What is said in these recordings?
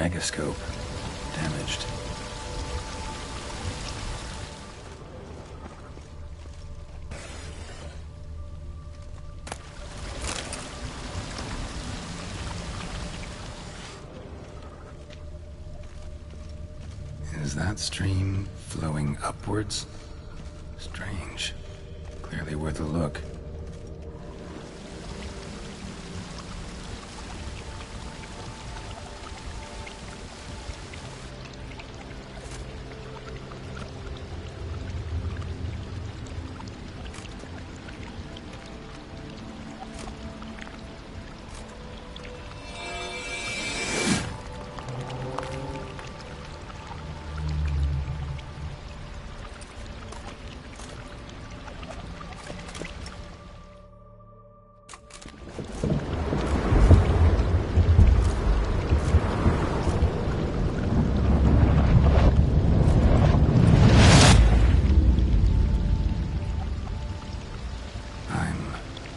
Megascope. Damaged. Is that stream flowing upwards? Strange. Clearly worth a look.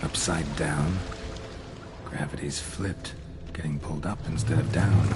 Upside down. Gravity's flipped, getting pulled up instead of down.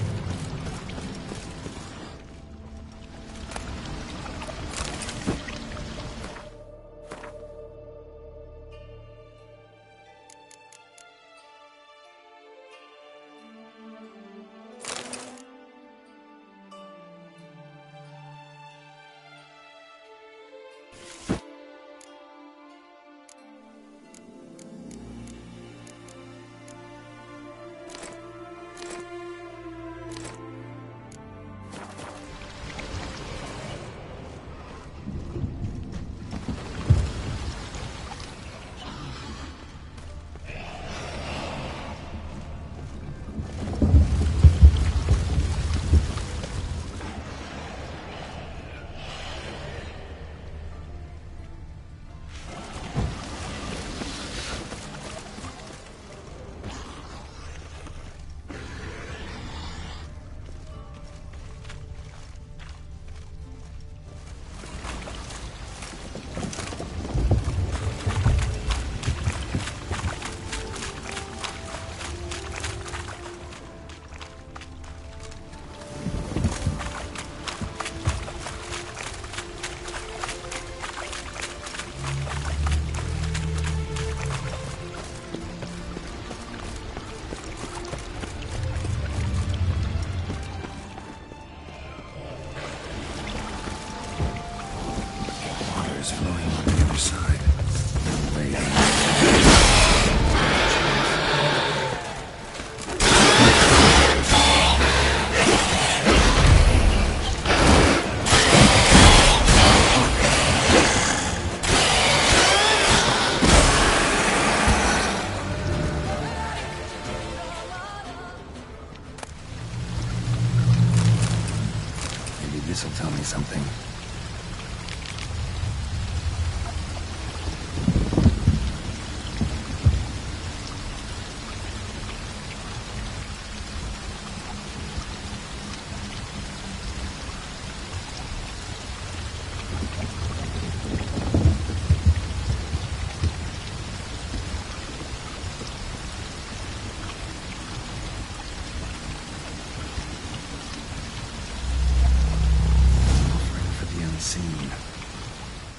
This'll tell me something.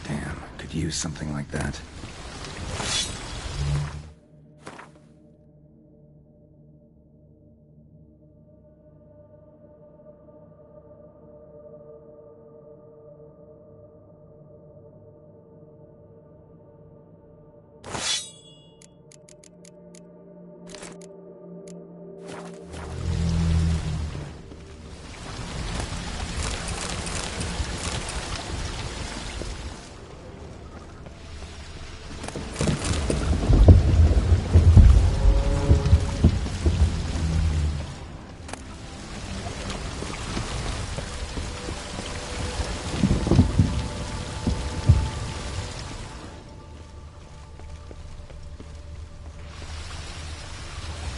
Damn, could use something like that.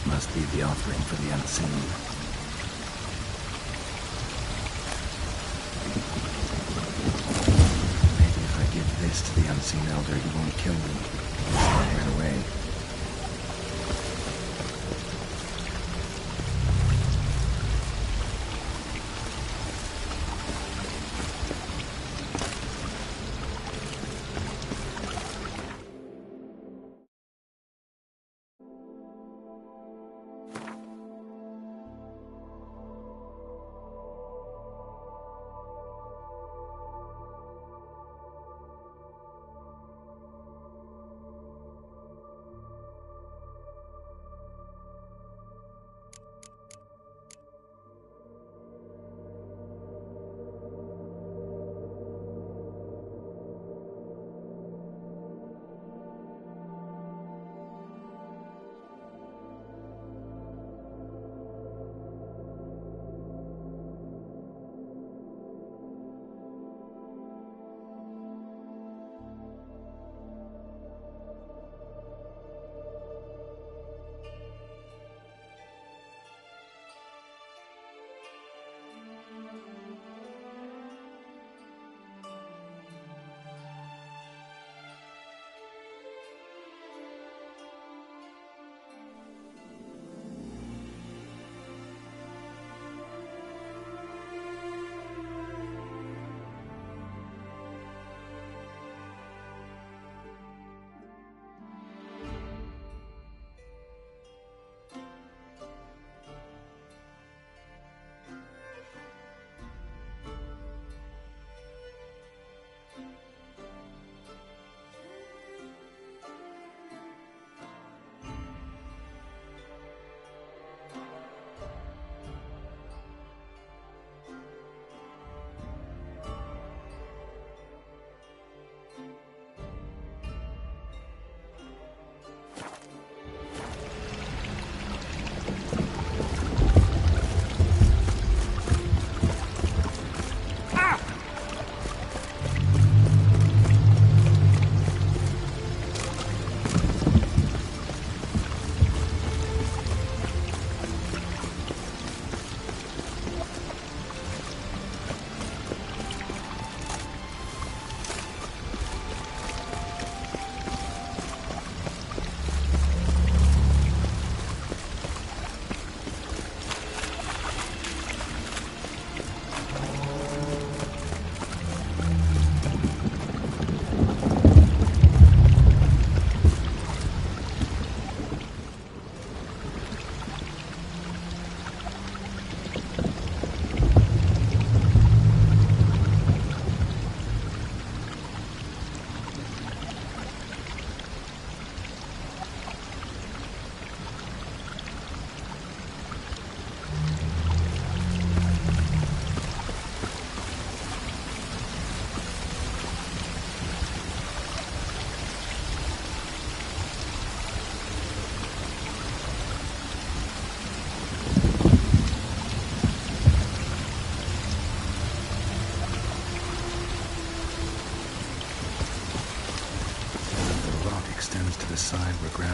Must be the offering for the unseen. Maybe if I give this to the unseen elder, he won't kill me. Right away.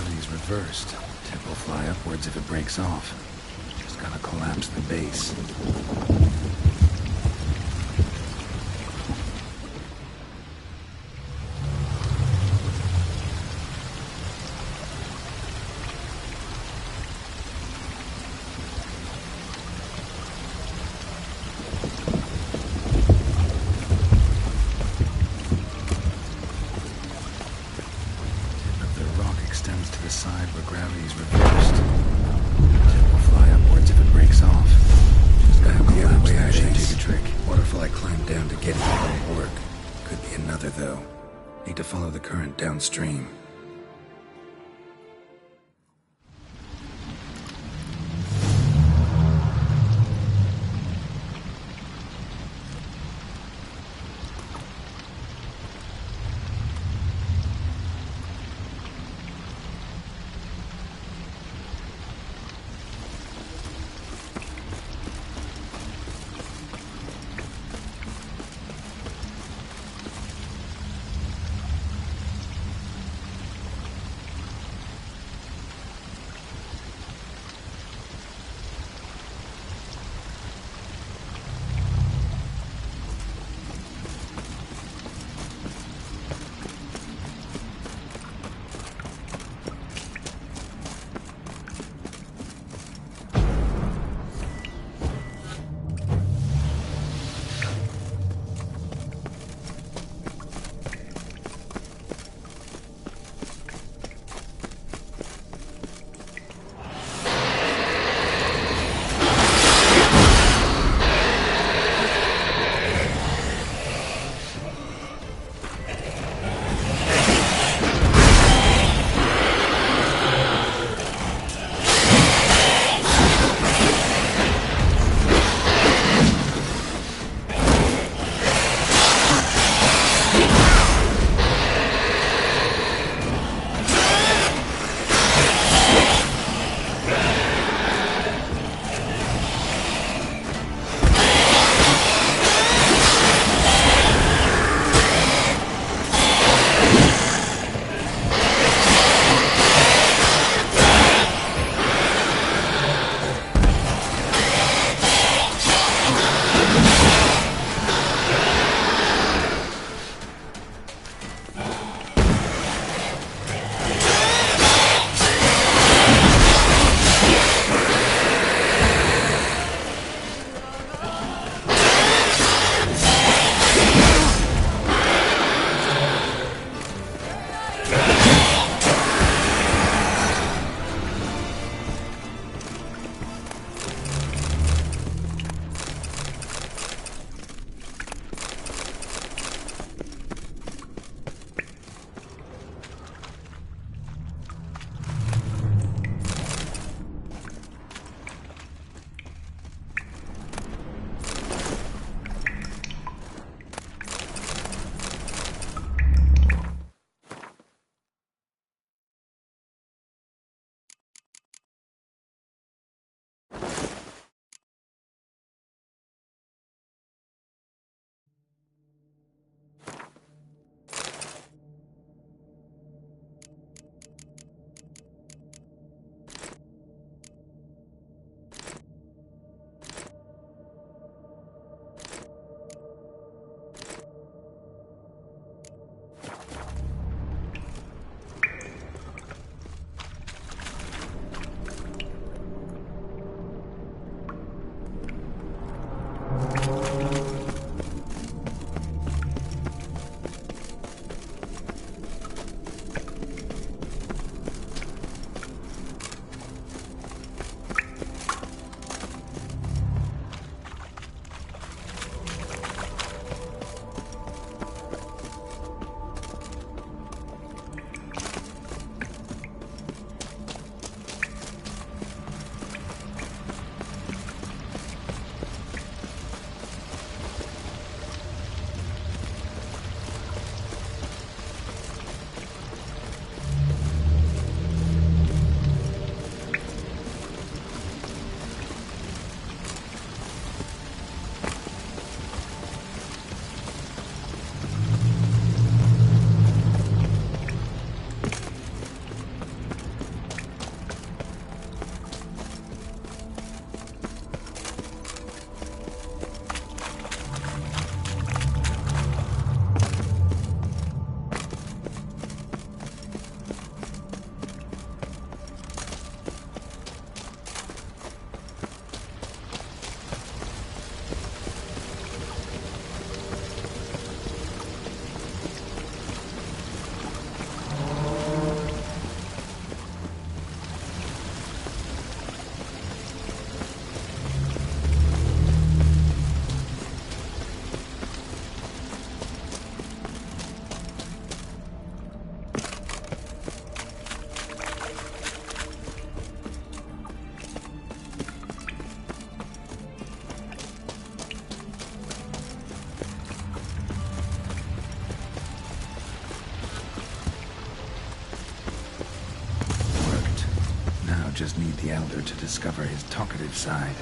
Gravity's reversed. Tip will fly upwards if it breaks off. Just gotta collapse the base. Downstream. the Elder to discover his talkative side.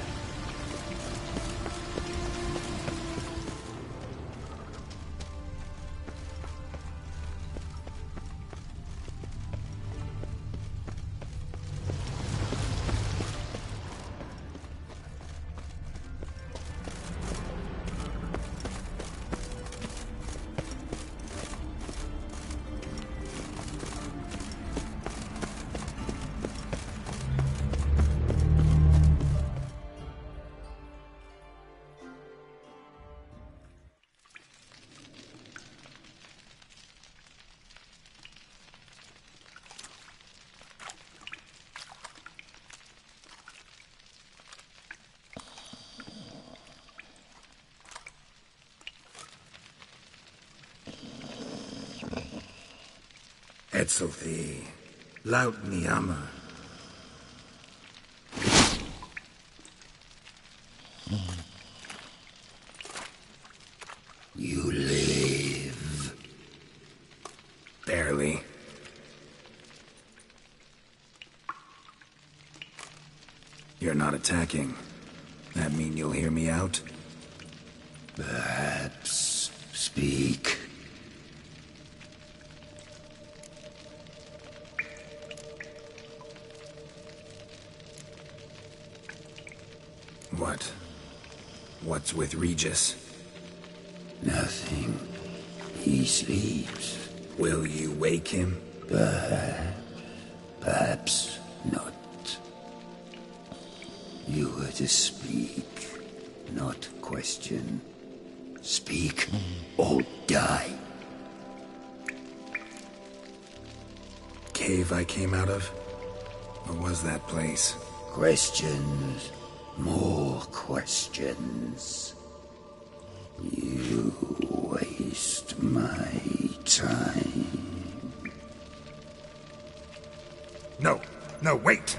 Etzelthi, laut Niama. You live. Barely. You're not attacking. That mean you'll hear me out? Perhaps speak. What? What's with Regis? Nothing. He sleeps. Will you wake him? Perhaps not. You were to speak, not question. Speak or die. Cave I came out of? Or was that place? Questions. More questions. You waste my time. No, wait!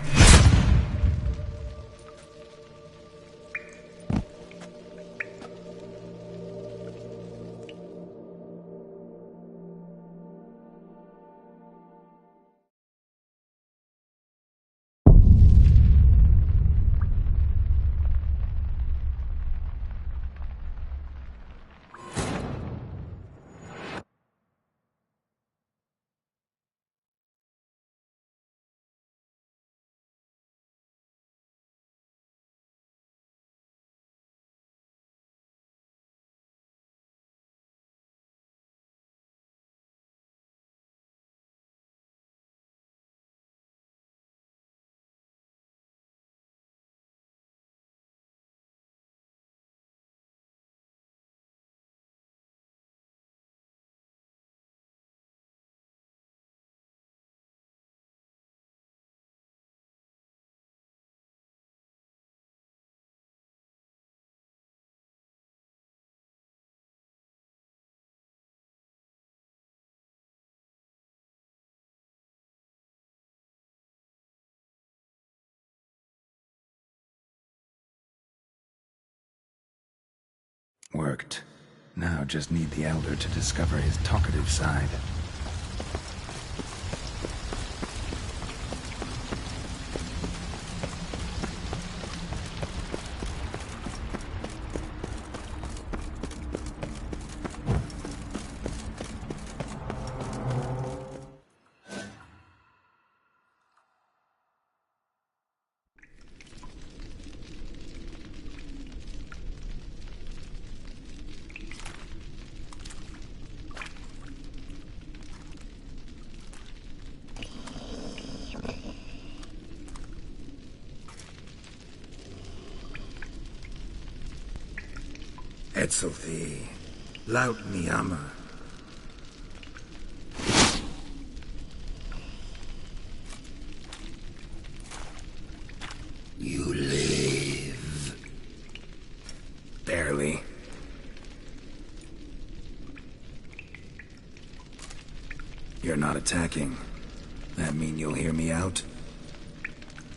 Worked. Now just need the Elder to discover his talkative side. Etzelthi, laut Niama. You live. Barely. You're not attacking. That mean you'll hear me out?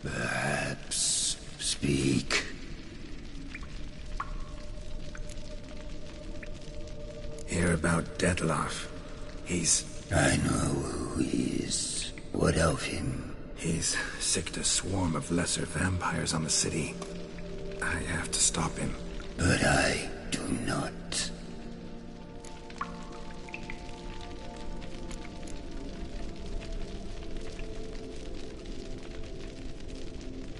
Perhaps speak. Hear about Detloff. He's... I know who he is. What of him? He's sicked a swarm of lesser vampires on the city. I have to stop him. But I do not.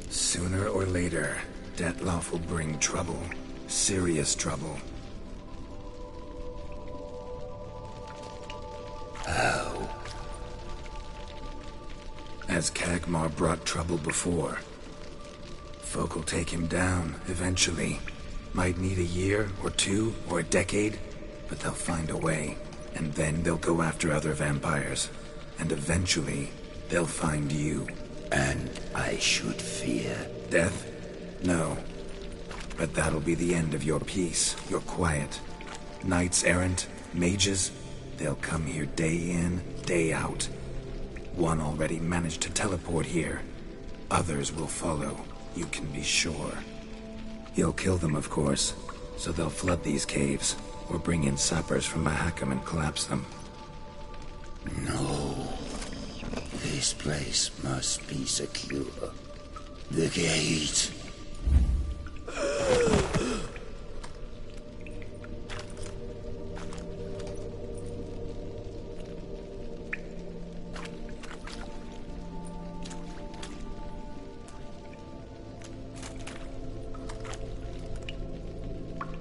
Sooner or later, Detloff will bring trouble. Serious trouble. How? As Kagmar brought trouble before. Folk will take him down, eventually. Might need a year, or two, or a decade, but they'll find a way. And then they'll go after other vampires. And eventually, they'll find you. And I should fear death? No. But that'll be the end of your peace, your quiet. Knights errant, mages, they'll come here day in, day out. One already managed to teleport here. Others will follow, you can be sure. He'll kill them, of course, so they'll flood these caves, or bring in sappers from Mahakam and collapse them. No. This place must be secure. The gate.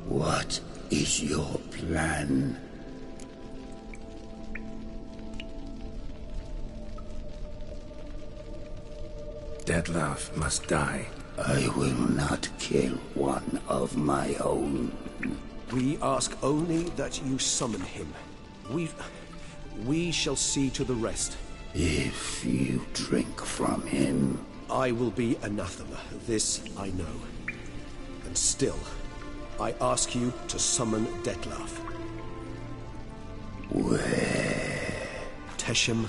What is your plan? Detloff must die. I will not kill one of my own. We ask only that you summon him. We shall see to the rest. If you drink from him... I will be anathema, this I know. And still, I ask you to summon Detloff. Where? Teshem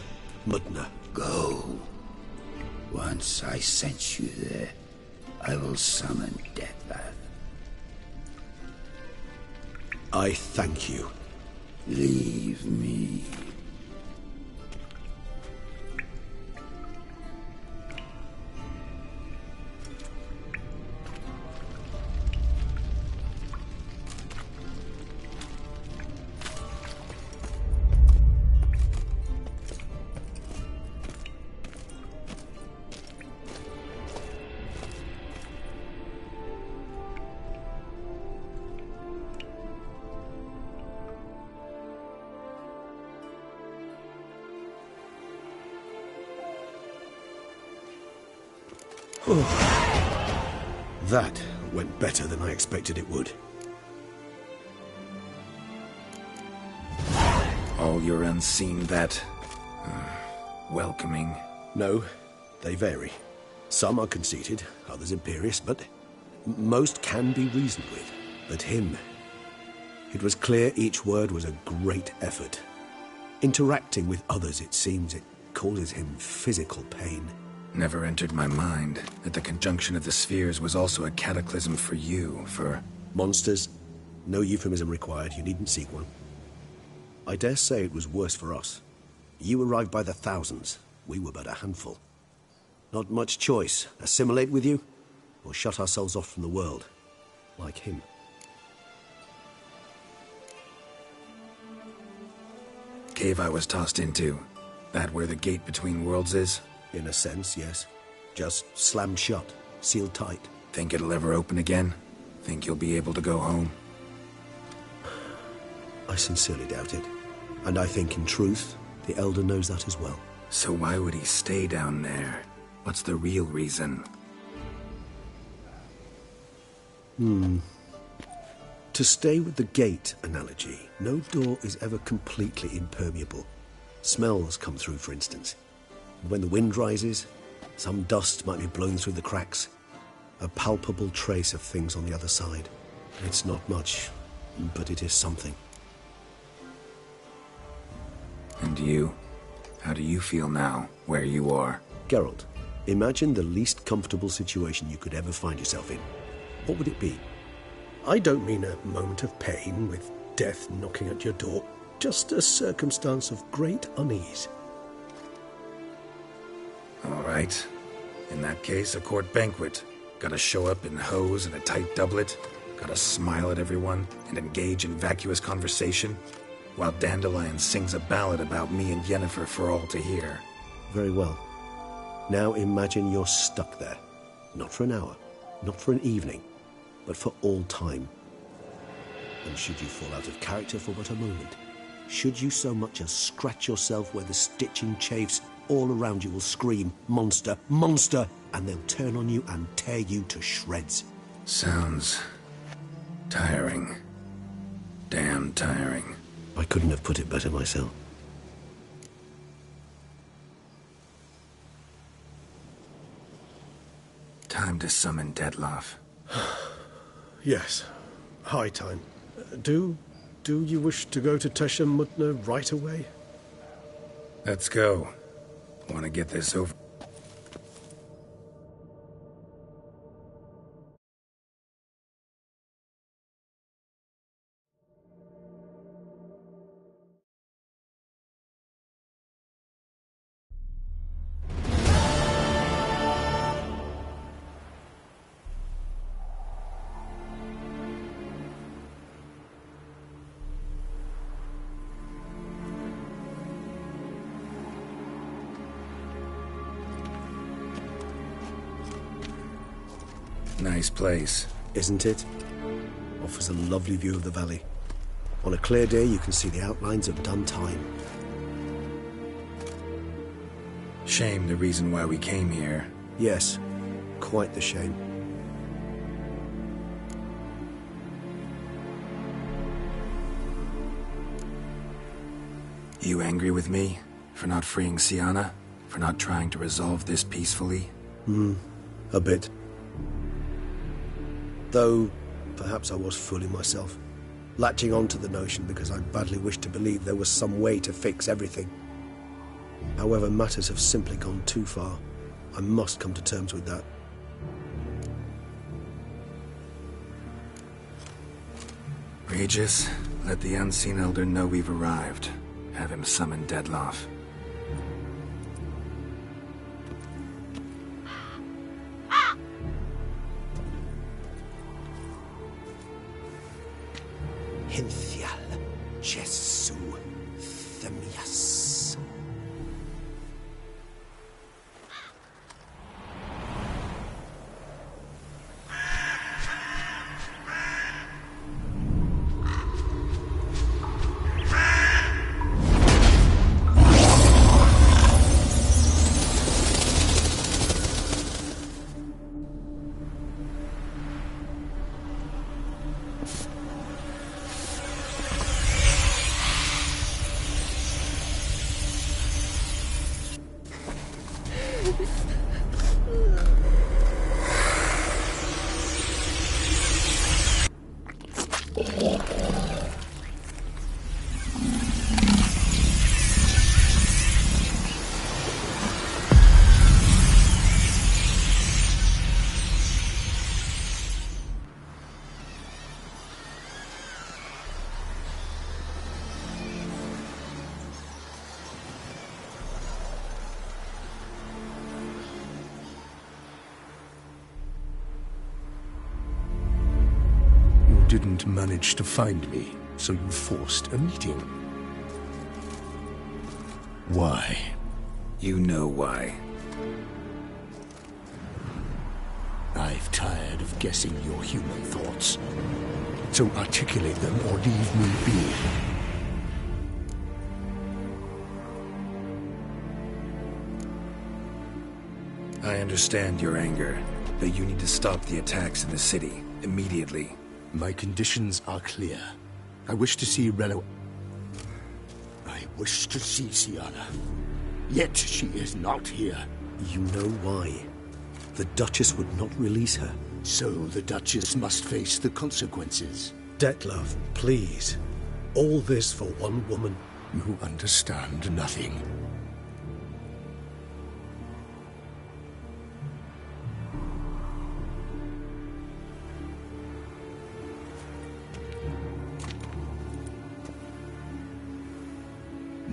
Mudna. Go. Once I sense you there, I will summon Detloff. I thank you. Leave me. That went better than I expected it would. All your unseen that... welcoming? No, they vary. Some are conceited, others imperious, but most can be reasoned with. But him... it was clear each word was a great effort. Interacting with others, it seems, it causes him physical pain. Never entered my mind that the conjunction of the spheres was also a cataclysm for you, for... Monsters? No euphemism required, you needn't seek one. I dare say it was worse for us. You arrived by the thousands, we were but a handful. Not much choice, assimilate with you, or shut ourselves off from the world, like him. Cave I was tossed into, that where the gate between worlds is? In a sense, yes. Just slammed shut, sealed tight. Think it'll ever open again? Think you'll be able to go home? I sincerely doubt it. And I think, in truth, the Elder knows that as well. So why would he stay down there? What's the real reason? To stay with the gate analogy, no door is ever completely impermeable. Smells come through, for instance. When the wind rises, some dust might be blown through the cracks. A palpable trace of things on the other side. It's not much, but it is something. And you? How do you feel now, where you are? Geralt, imagine the least comfortable situation you could ever find yourself in. What would it be? I don't mean a moment of pain with death knocking at your door. Just a circumstance of great unease. All right. In that case, a court banquet. Gotta show up in hose and a tight doublet. Gotta smile at everyone and engage in vacuous conversation, while Dandelion sings a ballad about me and Yennefer for all to hear. Very well. Now imagine you're stuck there. Not for an hour, not for an evening, but for all time. And should you fall out of character for but a moment, should you so much as scratch yourself where the stitching chafes, all around you will scream, "Monster, monster!" and they'll turn on you and tear you to shreds. Sounds tiring. Damn tiring. I couldn't have put it better myself. Time to summon Dettlaff. Yes, high time. Do you wish to go to Tesha Mutna right away? Let's go. Want to get this over. Nice place. Isn't it? Offers a lovely view of the valley. On a clear day, you can see the outlines of Dun Time. Shame the reason why we came here. Yes, quite the shame. You angry with me? For not freeing Sienna? For not trying to resolve this peacefully? A bit. Though, perhaps I was fooling myself, latching on to the notion because I badly wished to believe there was some way to fix everything. However, matters have simply gone too far. I must come to terms with that. Regis, let the Unseen Elder know we've arrived. Have him summon Dettlaff. Hinthial Jesu Themias. Didn't manage to find me, so you forced a meeting. Why? You know why. I've tired of guessing your human thoughts. So articulate them or leave me be. I understand your anger, but you need to stop the attacks in the city, immediately. My conditions are clear. I wish to see Reno. I wish to see Sienna. Yet she is not here. You know why. The Duchess would not release her. So the Duchess must face the consequences. Dettlaff, please. All this for one woman. You understand nothing.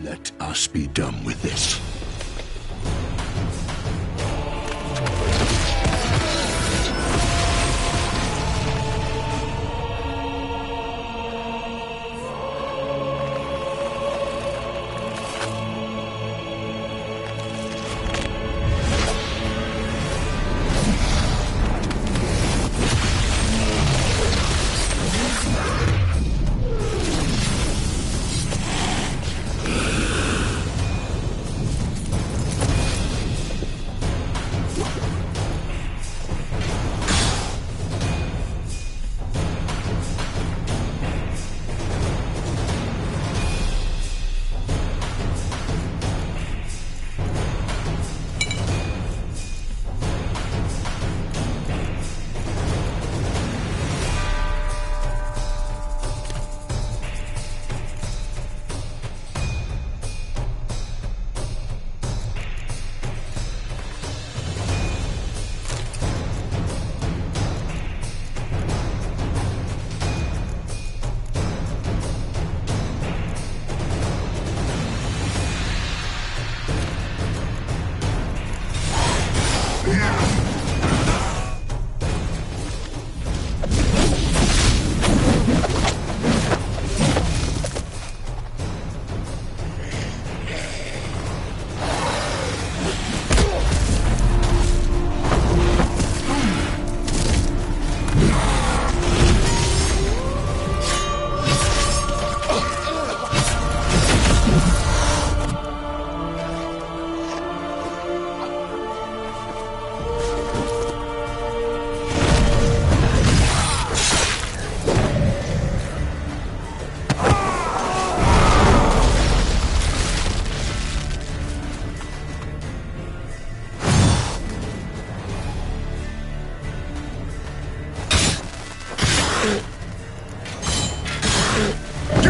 Let us be done with this.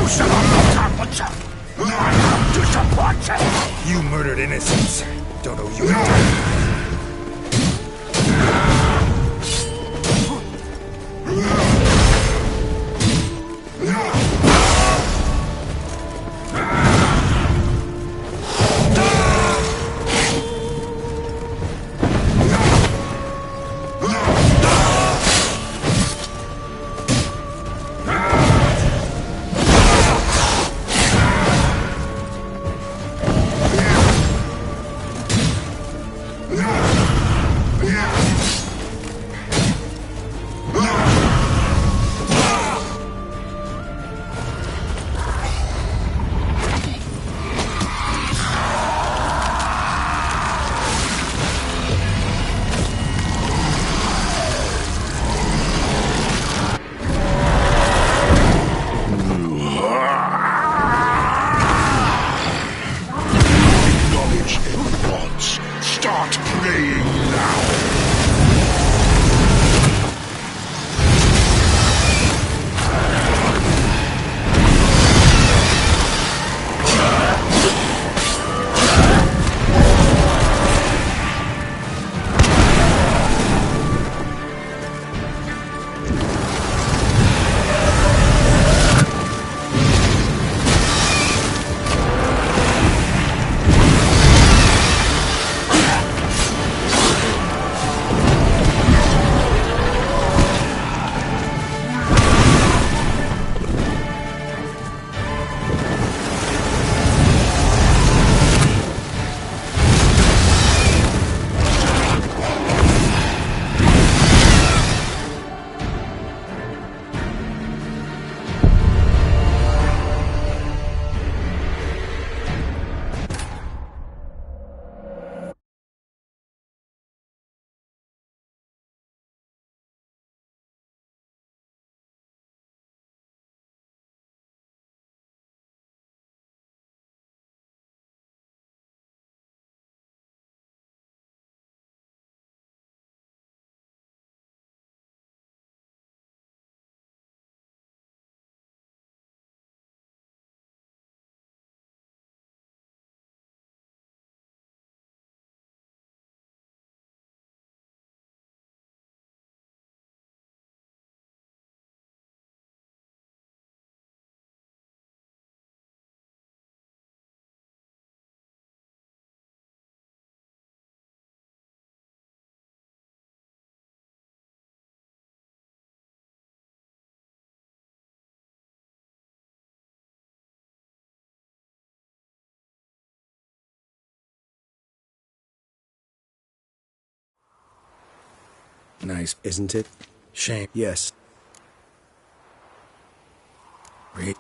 shall not have Marcha! I have disappointed! You murdered innocents. Don't owe you a debt. Nice, Isn't it? shame. Yes. Great.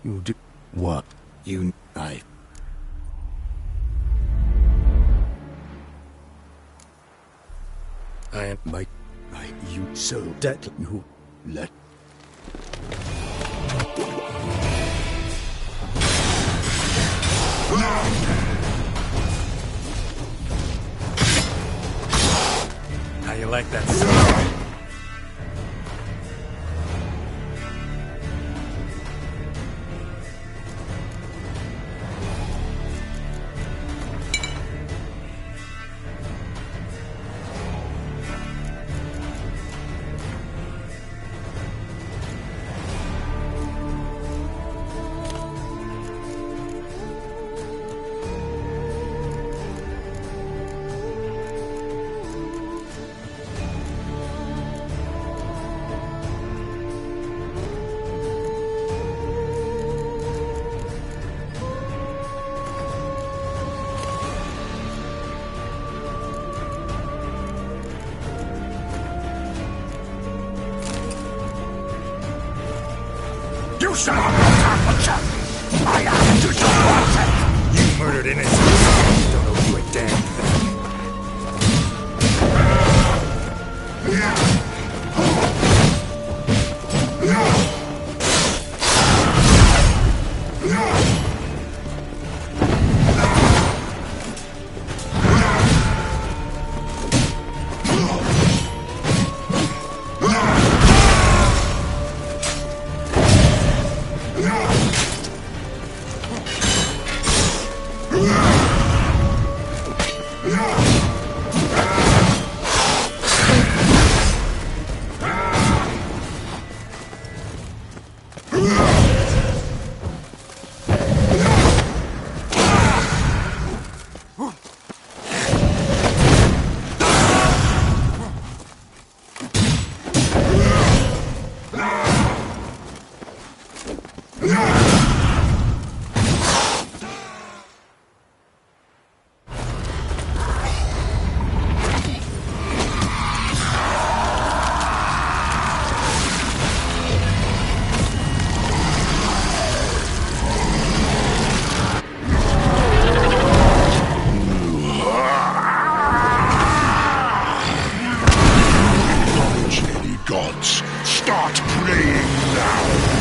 You did what? You. I am. you so Debt. you let How you like that sword? You shall not have Marcha! I have disappointed! You murdered innocents. Don't owe you a damn thing. Start praying now!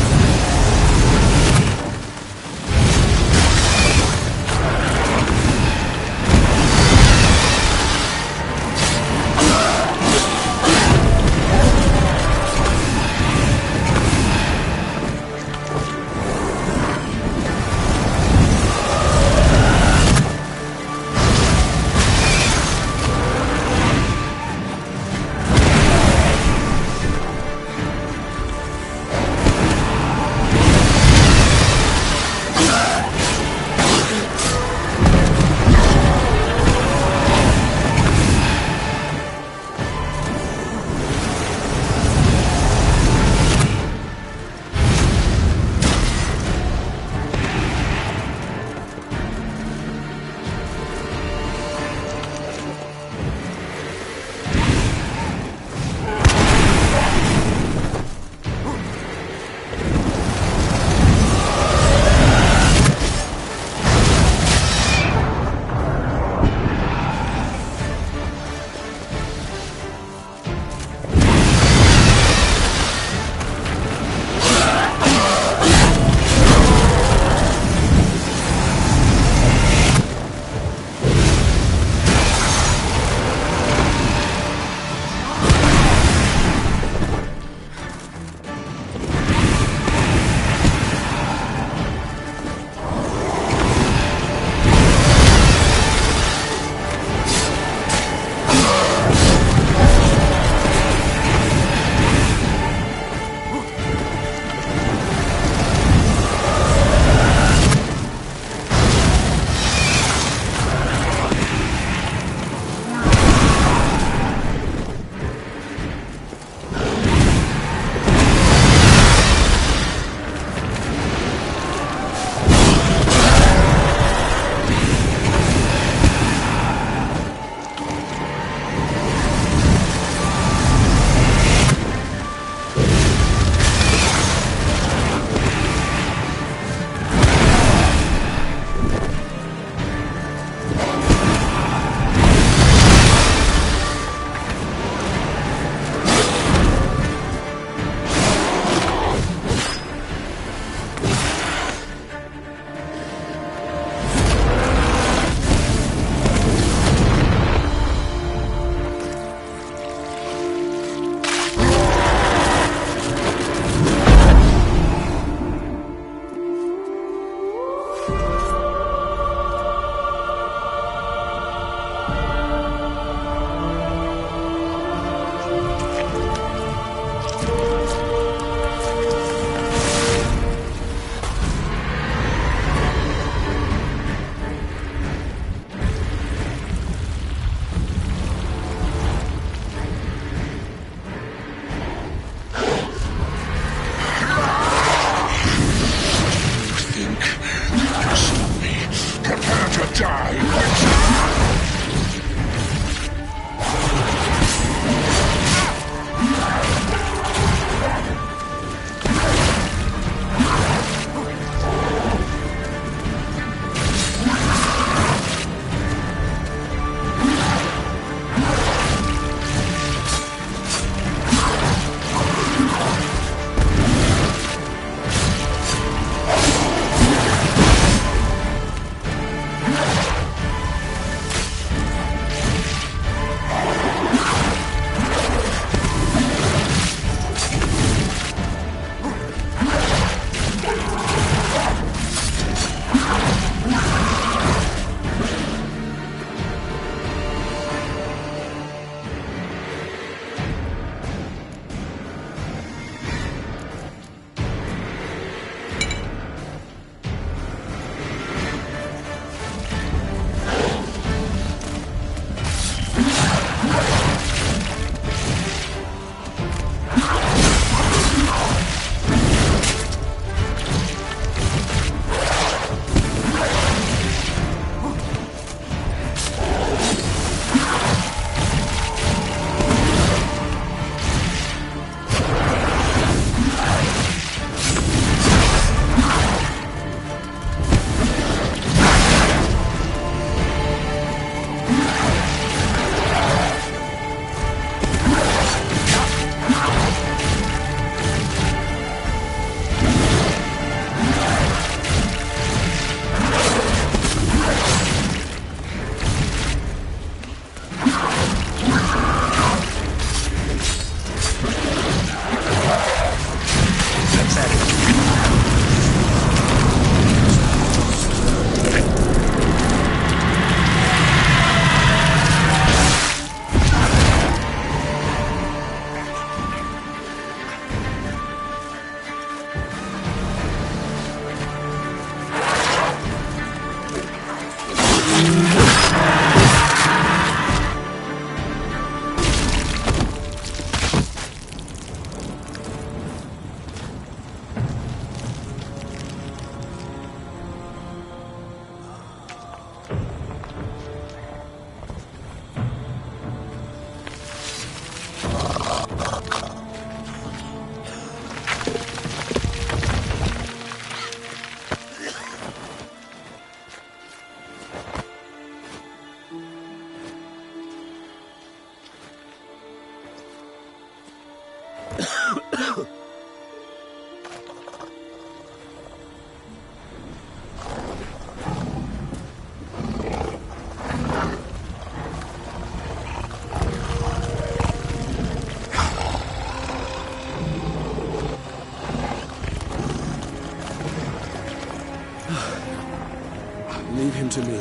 Leave him to me.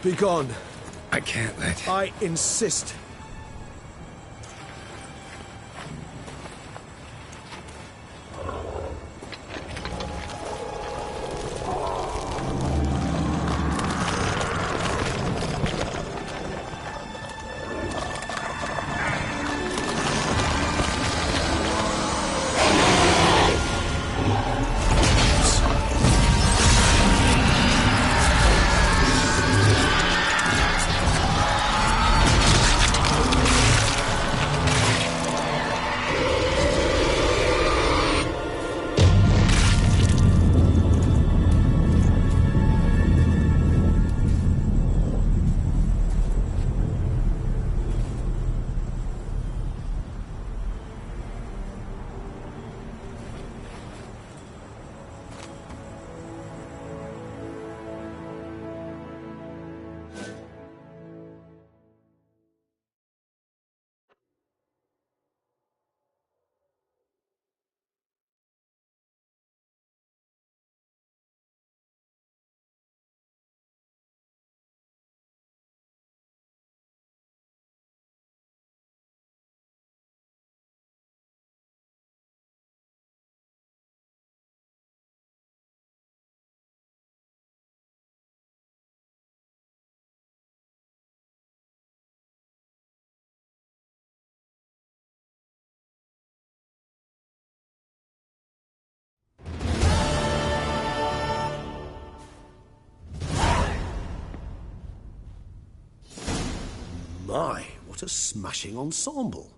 Be gone. I can't let... I insist. My, what a smashing ensemble.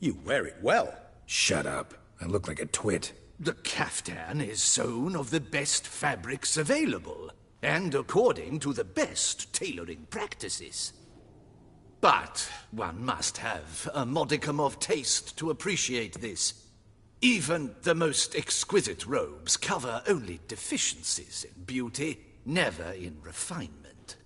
You wear it well. Shut up. I look like a twit. The caftan is sewn of the best fabrics available, and according to the best tailoring practices. But one must have a modicum of taste to appreciate this. Even the most exquisite robes cover only deficiencies in beauty, never in refinement.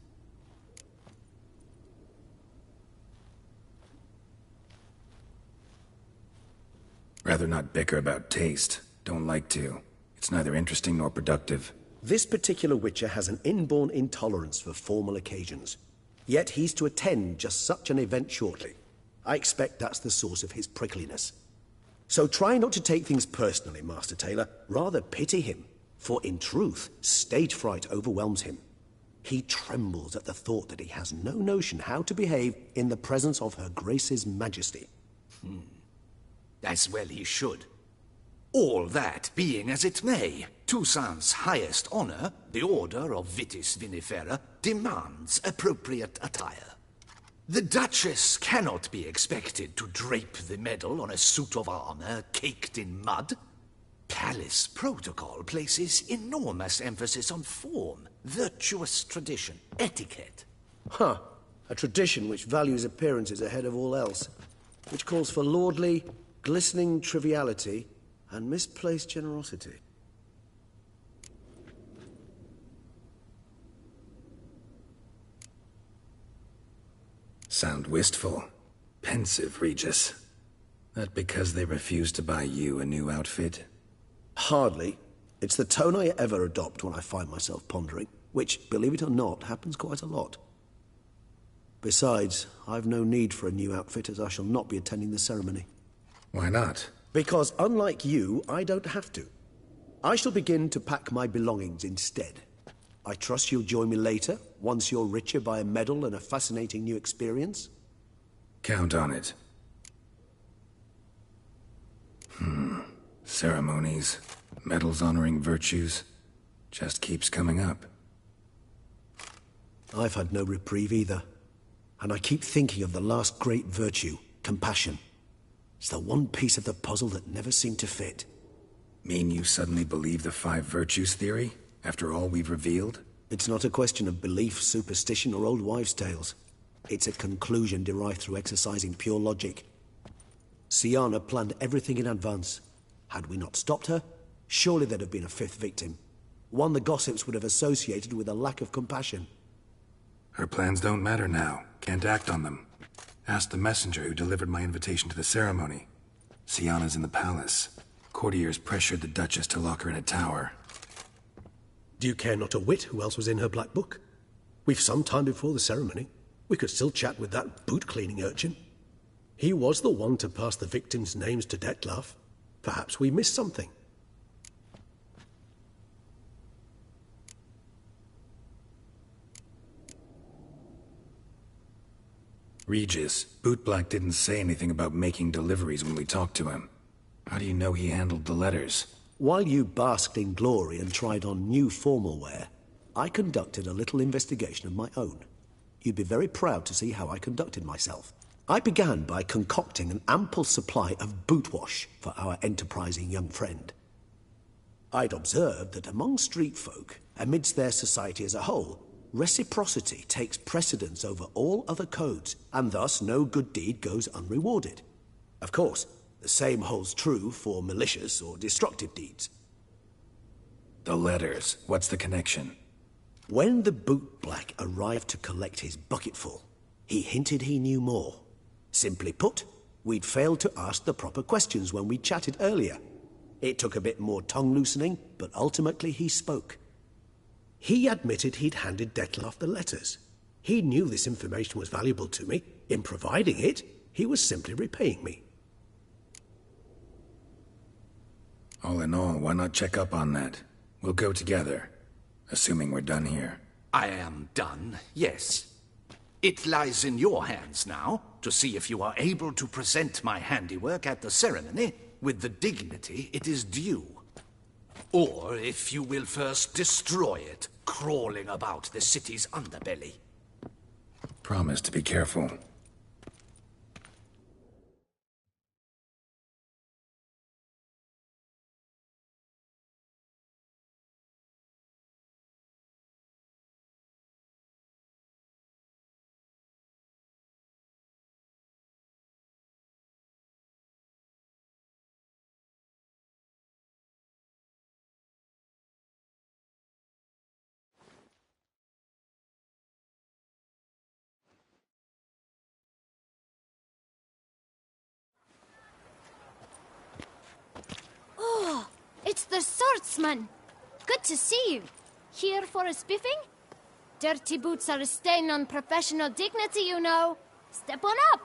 Rather not bicker about taste. Don't like to. It's neither interesting nor productive. This particular Witcher has an inborn intolerance for formal occasions. Yet he's to attend just such an event shortly. I expect that's the source of his prickliness. So try not to take things personally, Master Taylor. Rather pity him. For in truth, stage fright overwhelms him. He trembles at the thought that he has no notion how to behave in the presence of Her Grace's Majesty. As well he should. All that being as it may, Toussaint's highest honor, the Order of Vitis Vinifera, demands appropriate attire. The Duchess cannot be expected to drape the medal on a suit of armor caked in mud. Palace protocol places enormous emphasis on form, virtuous tradition, etiquette. Huh. A tradition which values appearances ahead of all else. Which calls for lordly, glistening triviality and misplaced generosity. Sound wistful. Pensive, Regis. That because they refuse to buy you a new outfit? Hardly. It's the tone I ever adopt when I find myself pondering, which, believe it or not, happens quite a lot. Besides, I've no need for a new outfit as I shall not be attending the ceremony. Why not? Because unlike you, I don't have to. I shall begin to pack my belongings instead. I trust you'll join me later, once you're richer by a medal and a fascinating new experience? Count on it. Ceremonies, medals honoring virtues, just keeps coming up. I've had no reprieve either. And I keep thinking of the last great virtue, compassion. It's the one piece of the puzzle that never seemed to fit. Mean you suddenly believe the 5 virtues theory, after all we've revealed? It's not a question of belief, superstition, or old wives' tales. It's a conclusion derived through exercising pure logic. Sienna planned everything in advance. Had we not stopped her, surely there'd have been a fifth victim. One the gossips would have associated with a lack of compassion. Her plans don't matter now. Can't act on them. Ask the messenger who delivered my invitation to the ceremony. Sienna's in the palace. Courtiers pressured the Duchess to lock her in a tower. Do you care not a whit who else was in her black book? We've some time before the ceremony. We could still chat with that boot-cleaning urchin. He was the one to pass the victims' names to Detlef. Perhaps we missed something. Regis, Bootblack didn't say anything about making deliveries when we talked to him. How do you know he handled the letters? While you basked in glory and tried on new formal wear, I conducted a little investigation of my own. You'd be very proud to see how I conducted myself. I began by concocting an ample supply of boot wash for our enterprising young friend. I'd observed that among street folk, amidst their society as a whole, reciprocity takes precedence over all other codes, and thus no good deed goes unrewarded. Of course, the same holds true for malicious or destructive deeds. The letters. What's the connection? When the bootblack arrived to collect his bucketful, he hinted he knew more. Simply put, we'd failed to ask the proper questions when we chatted earlier. It took a bit more tongue-loosening, but ultimately he spoke. He admitted he'd handed Detlef the letters. He knew this information was valuable to me. In providing it, he was simply repaying me. All in all, why not check up on that? We'll go together, assuming we're done here. I am done, yes. It lies in your hands now to see if you are able to present my handiwork at the ceremony with the dignity it is due. Or if you will first destroy it, crawling about the city's underbelly. Promise to be careful. It's the swordsman. Good to see you. Here for a spiffing? Dirty boots are a stain on professional dignity, you know. Step on up.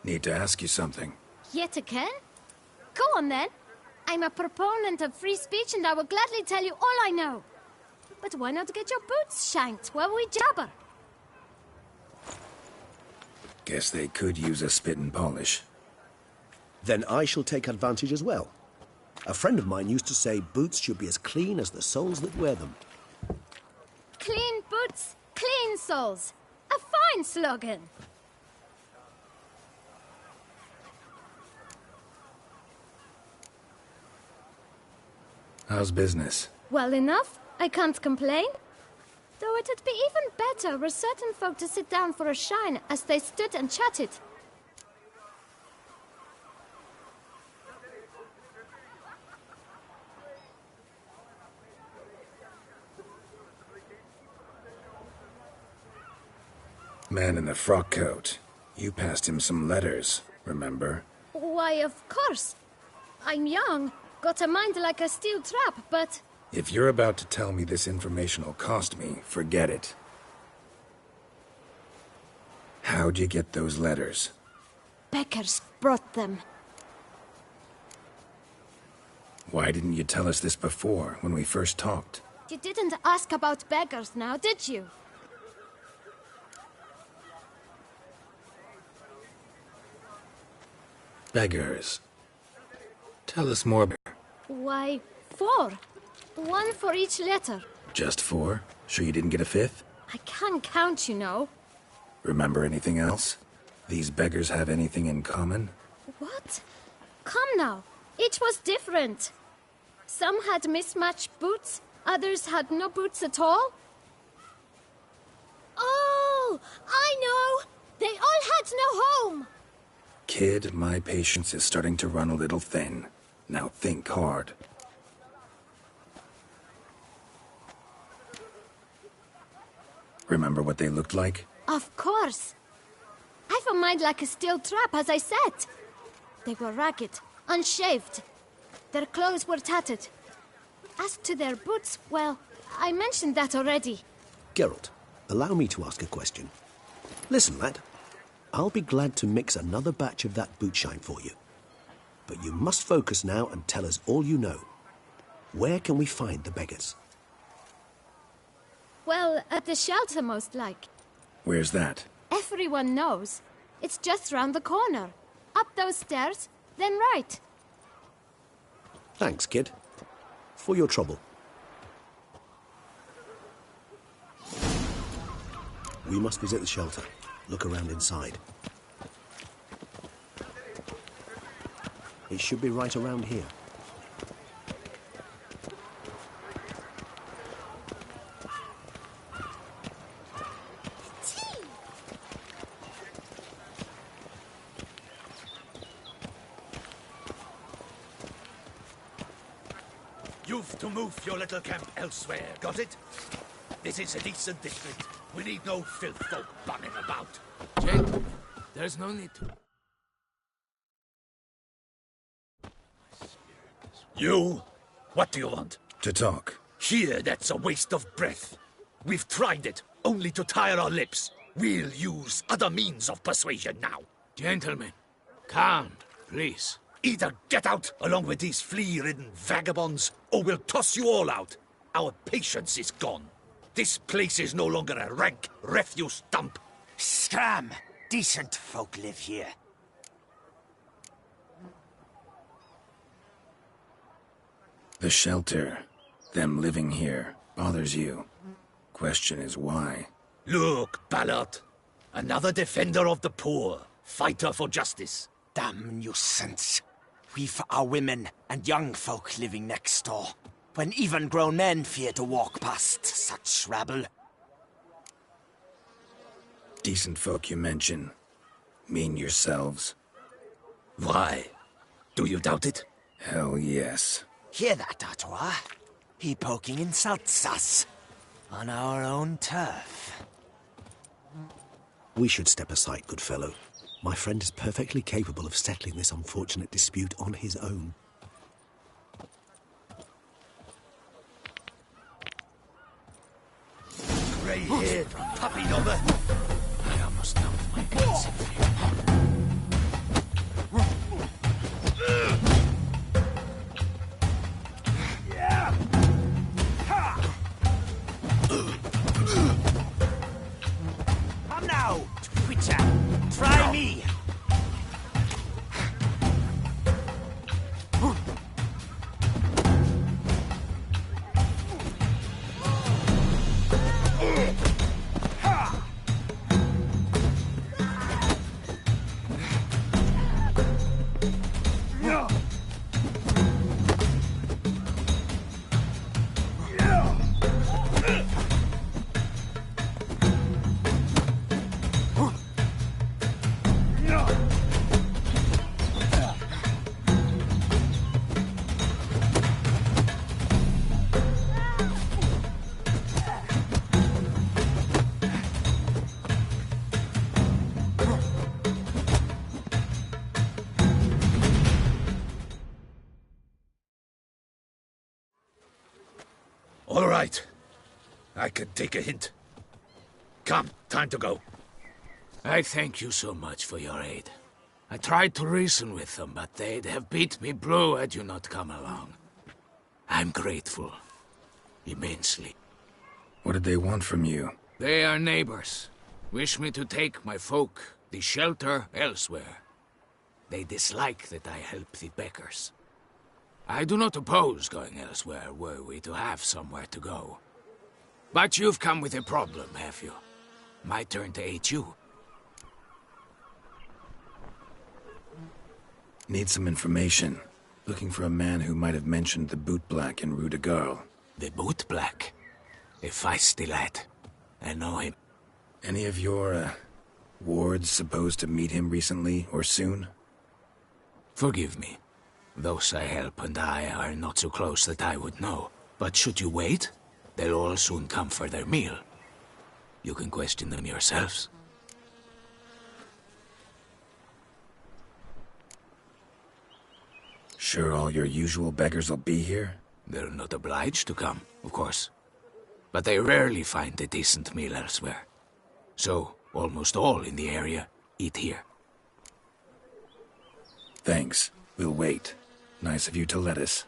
Need to ask you something. Yet again? Go on then. I'm a proponent of free speech and I will gladly tell you all I know. But why not get your boots shanked while we jabber? Guess they could use a spit and polish. Then I shall take advantage as well. A friend of mine used to say boots should be as clean as the soles that wear them. Clean boots, clean soles. A fine slogan. How's business? Well enough. I can't complain. Though it'd be even better were certain folk to sit down for a shine as they stood and chatted. Man in the frock coat. You passed him some letters, remember? Why, of course. I'm young, got a mind like a steel trap, but... If you're about to tell me this information will cost me, forget it. How'd you get those letters? Beggars brought them. Why didn't you tell us this before, when we first talked? You didn't ask about beggars now, did you? Beggars. Tell us more. Why, 4. 1 for each letter. Just 4? Sure you didn't get a 5th? I can't count, you know. Remember anything else? These beggars have anything in common? What? Come now. Each was different. Some had mismatched boots, others had no boots at all. Oh, I know! They all had no home! Kid, my patience is starting to run a little thin. Now think hard. Remember what they looked like? Of course. I've a mind like a steel trap, as I said. They were ragged, unshaved. Their clothes were tattered. As to their boots, well, I mentioned that already. Geralt, allow me to ask a question. Listen, lad. I'll be glad to mix another batch of that bootshine for you. But you must focus now and tell us all you know. Where can we find the beggars? Well, at the shelter, most like. Where's that? Everyone knows. It's just round the corner. Up those stairs, then right. Thanks, kid. For your trouble. We must visit the shelter. Look around inside. It should be right around here. You've to move your little camp elsewhere, got it? This is a decent district. We need no filth folk bunning about. Gent, there's no need to. You? What do you want? To talk. Here, that's a waste of breath. We've tried it, only to tire our lips. We'll use other means of persuasion now. Gentlemen, calm, please. Either get out along with these flea-ridden vagabonds, or we'll toss you all out. Our patience is gone. This place is no longer a rank refuse dump. Scram! Decent folk live here. The shelter, them living here, bothers you. Question is why? Look, Ballard. Another defender of the poor. Fighter for justice. Damn nuisance. We've our women and young folk living next door, when even grown men fear to walk past such rabble. Decent folk you mention. Mean yourselves? Why? Do you doubt it? Hell yes. Hear that, Artois? He poking insults us. On our own turf. We should step aside, good fellow. My friend is perfectly capable of settling this unfortunate dispute on his own. Grey-haired puppy knobber. I almost dumped my guts in fear. Come now, Twitcher. Try me. All right. I can take a hint. Come, time to go. I thank you so much for your aid. I tried to reason with them, but they'd have beat me blue had you not come along. I'm grateful. Immensely. What did they want from you? They are neighbors. Wish me to take my folk, the shelter, elsewhere. They dislike that I help the beggars. I do not oppose going elsewhere, were we to have somewhere to go. But you've come with a problem, have you? My turn to aid you. Need some information. Looking for a man who might have mentioned the boot black in Rue de Garl. The boot black? A feisty lad. I know him. Any of your, wards supposed to meet him recently or soon? Forgive me. Those I help and I are not so close that I would know. But should you wait, they'll all soon come for their meal. You can question them yourselves. Sure all your usual beggars will be here? They're not obliged to come, of course. But they rarely find a decent meal elsewhere. So, almost all in the area eat here. Thanks. We'll wait. Nice of you to let us.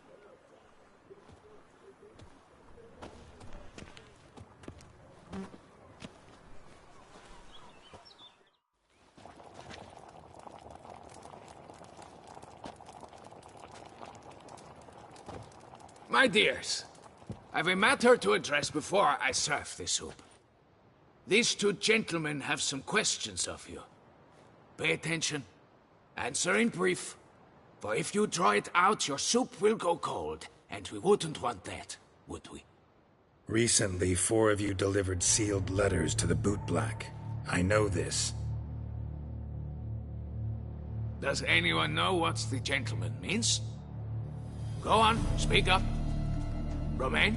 My dears, I've a matter to address before I serve the soup. These two gentlemen have some questions of you. Pay attention. Answer in brief. For if you draw it out, your soup will go cold. And we wouldn't want that, would we? Recently, 4 of you delivered sealed letters to the bootblack. I know this. Does anyone know what the gentleman means? Go on, speak up. Romain?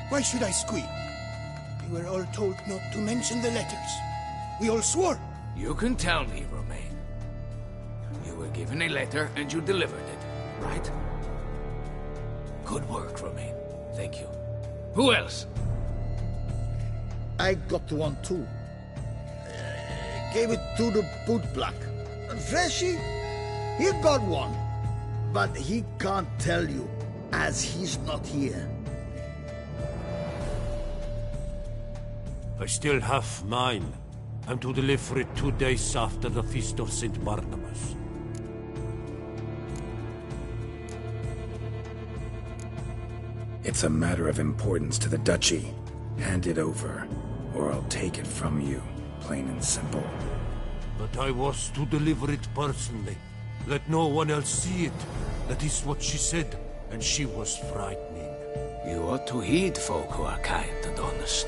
Why should I squeal? We were all told not to mention the letters. We all swore. You can tell me, Romain. You were given a letter and you delivered it, right? Good work, Romain. Thank you. Who else? I got one too. Gave it to the bootblack. Freshy, he got one. But he can't tell you, as he's not here. I still have mine. I'm to deliver it 2 days after the Feast of St. Barnabas. It's a matter of importance to the Duchy. Hand it over, or I'll take it from you, plain and simple. But I was to deliver it personally. Let no one else see it. That is what she said, and she was frightening. You ought to heed folk who are kind and honest.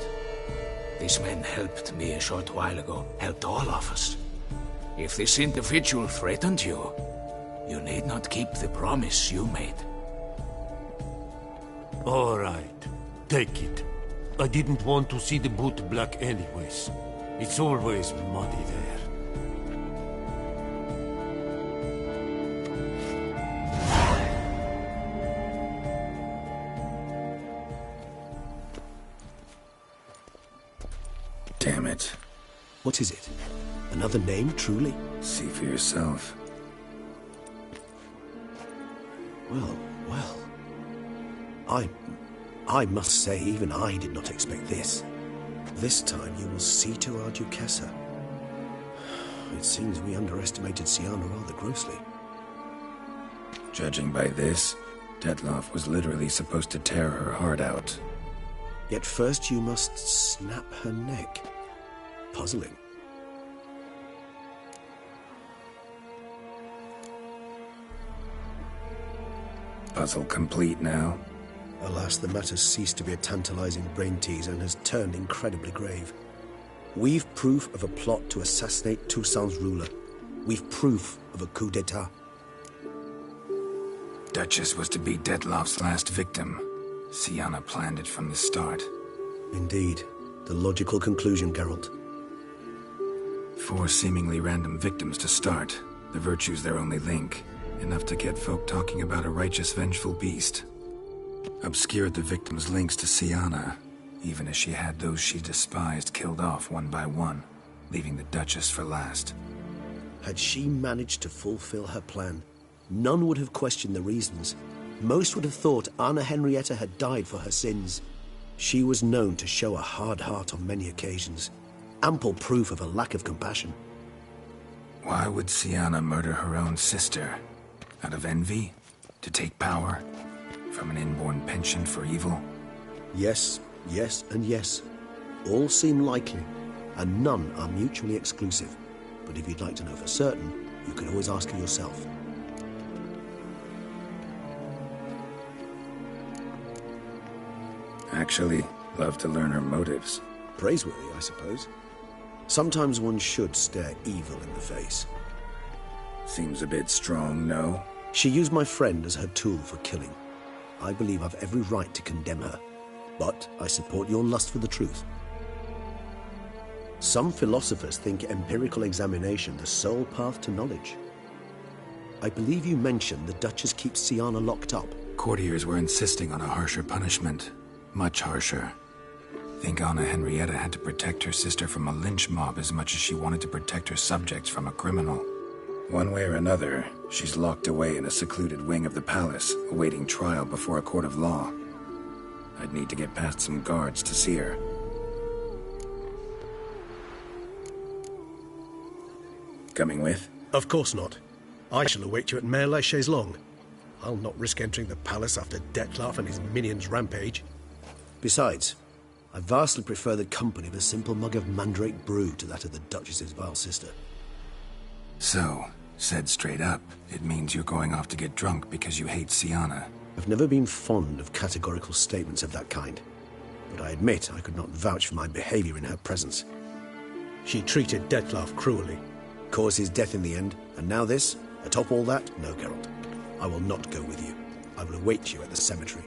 These men helped me a short while ago, helped all of us. If this individual threatened you, you need not keep the promise you made. All right, take it. I didn't want to see the bootblack anyways. It's always muddy there. Damn it. What is it? Another name, truly? See for yourself. Well. I must say, even I did not expect this. This time you will see to our Duchessa. It seems we underestimated Siana rather grossly. Judging by this, Detloff was literally supposed to tear her heart out. Yet first you must snap her neck. Puzzling. Puzzle complete now. Alas, the matter's ceased to be a tantalizing brain tease and has turned incredibly grave. We've proof of a plot to assassinate Toussaint's ruler. We've proof of a coup d'etat. Duchess was to be Detloff's last victim. Siana planned it from the start. Indeed. The logical conclusion, Geralt. 4 seemingly random victims to start. The virtue's their only link. Enough to get folk talking about a righteous, vengeful beast. Obscured the victims' links to Siana, even as she had those she despised killed off one by one, leaving the Duchess for last. Had she managed to fulfill her plan, none would have questioned the reasons. Most would have thought Anna Henrietta had died for her sins. She was known to show a hard heart on many occasions. Ample proof of a lack of compassion. Why would Siana murder her own sister? Out of envy? To take power? From an inborn penchant for evil? Yes, and yes. All seem likely, and none are mutually exclusive. But if you'd like to know for certain, you can always ask her yourself. Actually, love to learn her motives. Praiseworthy, I suppose. Sometimes one should stare evil in the face. Seems a bit strong, no? She used my friend as her tool for killing. I believe I've every right to condemn her, but I support your lust for the truth. Some philosophers think empirical examination the sole path to knowledge. I believe you mentioned the Duchess keeps Siana locked up. Courtiers were insisting on a harsher punishment. Much harsher. Think Anna Henrietta had to protect her sister from a lynch mob as much as she wanted to protect her subjects from a criminal. One way or another, she's locked away in a secluded wing of the palace, awaiting trial before a court of law. I'd need to get past some guards to see her. Coming with? Of course not. I shall await you at Mare la Chaise-Longue. I'll not risk entering the palace after Dettlaff and his minions rampage. Besides, I vastly prefer the company of a simple mug of mandrake brew to that of the Duchess's vile sister. So, said straight up, it means you're going off to get drunk because you hate Siana. I've never been fond of categorical statements of that kind, but I admit I could not vouch for my behavior in her presence. She treated Dettlaff cruelly. Caused his death in the end, and now this? Atop all that? No, Geralt. I will not go with you. I will await you at the cemetery.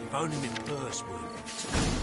If only my purse were empty.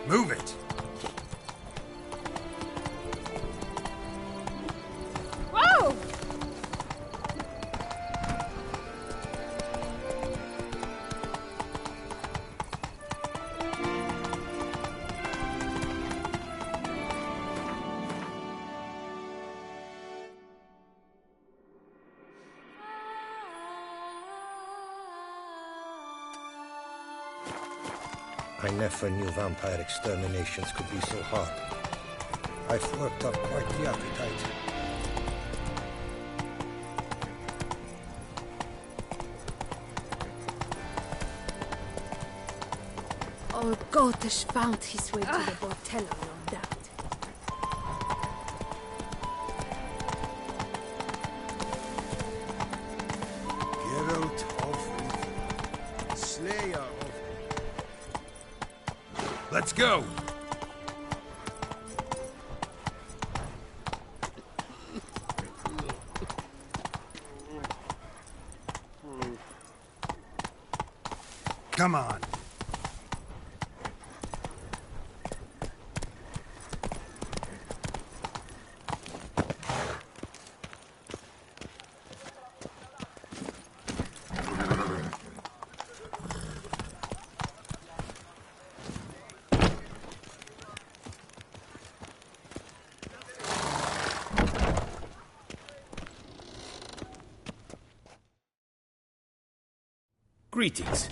Move it! Whoa! I never knew vampire exterminations could be so hard. I've worked up quite the appetite. Oh, Gotish found his way to the Bordello on that. Let's go! Come on. Greetings.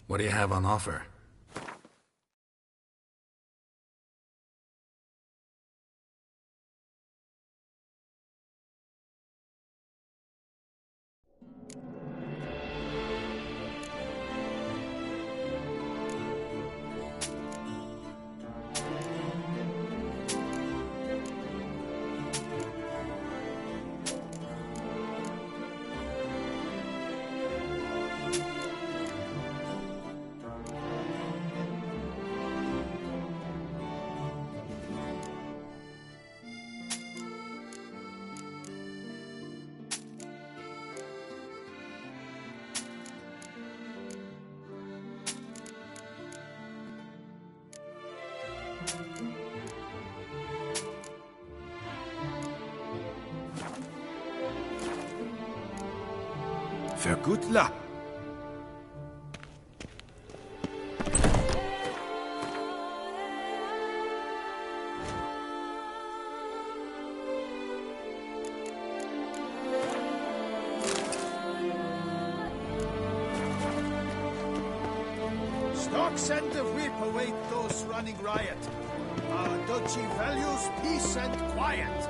What do you have on offer? För gudla! Stocks and the whip await those running riot. Our duchy values peace and quiet.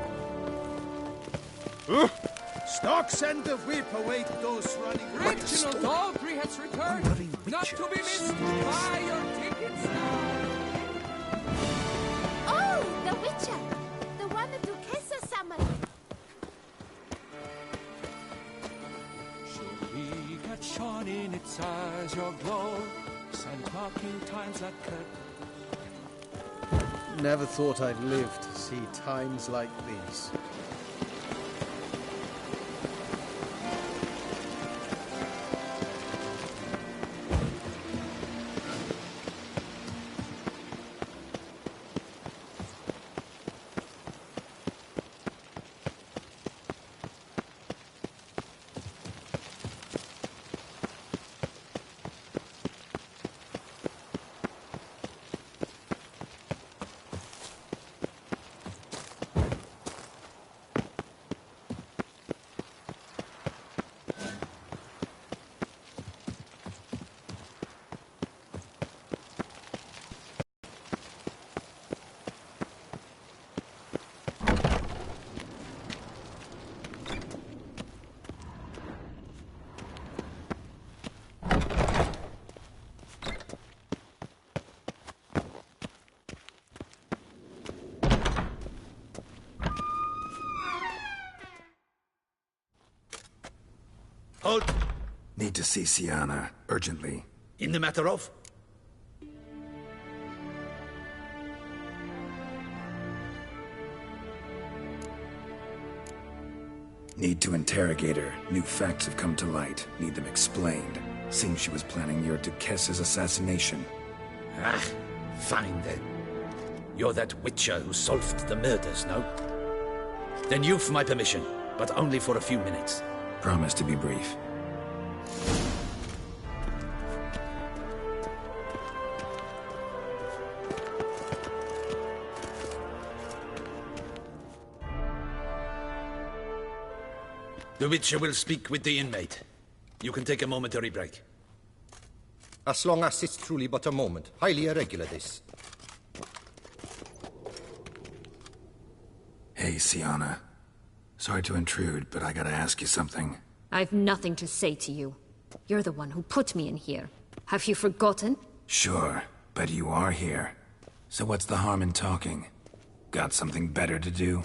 Stocks and the whip await those running riot. Reginald Daltrey has returned, not to be missed. Buy your tickets now. Oh, the Witcher! The one the Duchessa summoned. She got shone in its eyes, your glow, and marking times that cut. Never thought I'd live to see times like these. Halt! Need to see Sienna, urgently. In the matter of? Need to interrogate her. New facts have come to light. Need them explained. Seems she was planning your Duchessa's assassination. Ah, fine then. You're that witcher who solved the murders, no? Then you've my permission, but only for a few minutes. Promise to be brief. The Witcher will speak with the inmate. You can take a momentary break. As long as it's truly but a moment. Highly irregular, this. Hey, Sienna. Sorry to intrude, but I gotta ask you something. I've nothing to say to you. You're the one who put me in here. Have you forgotten? Sure, but you are here. So what's the harm in talking? Got something better to do?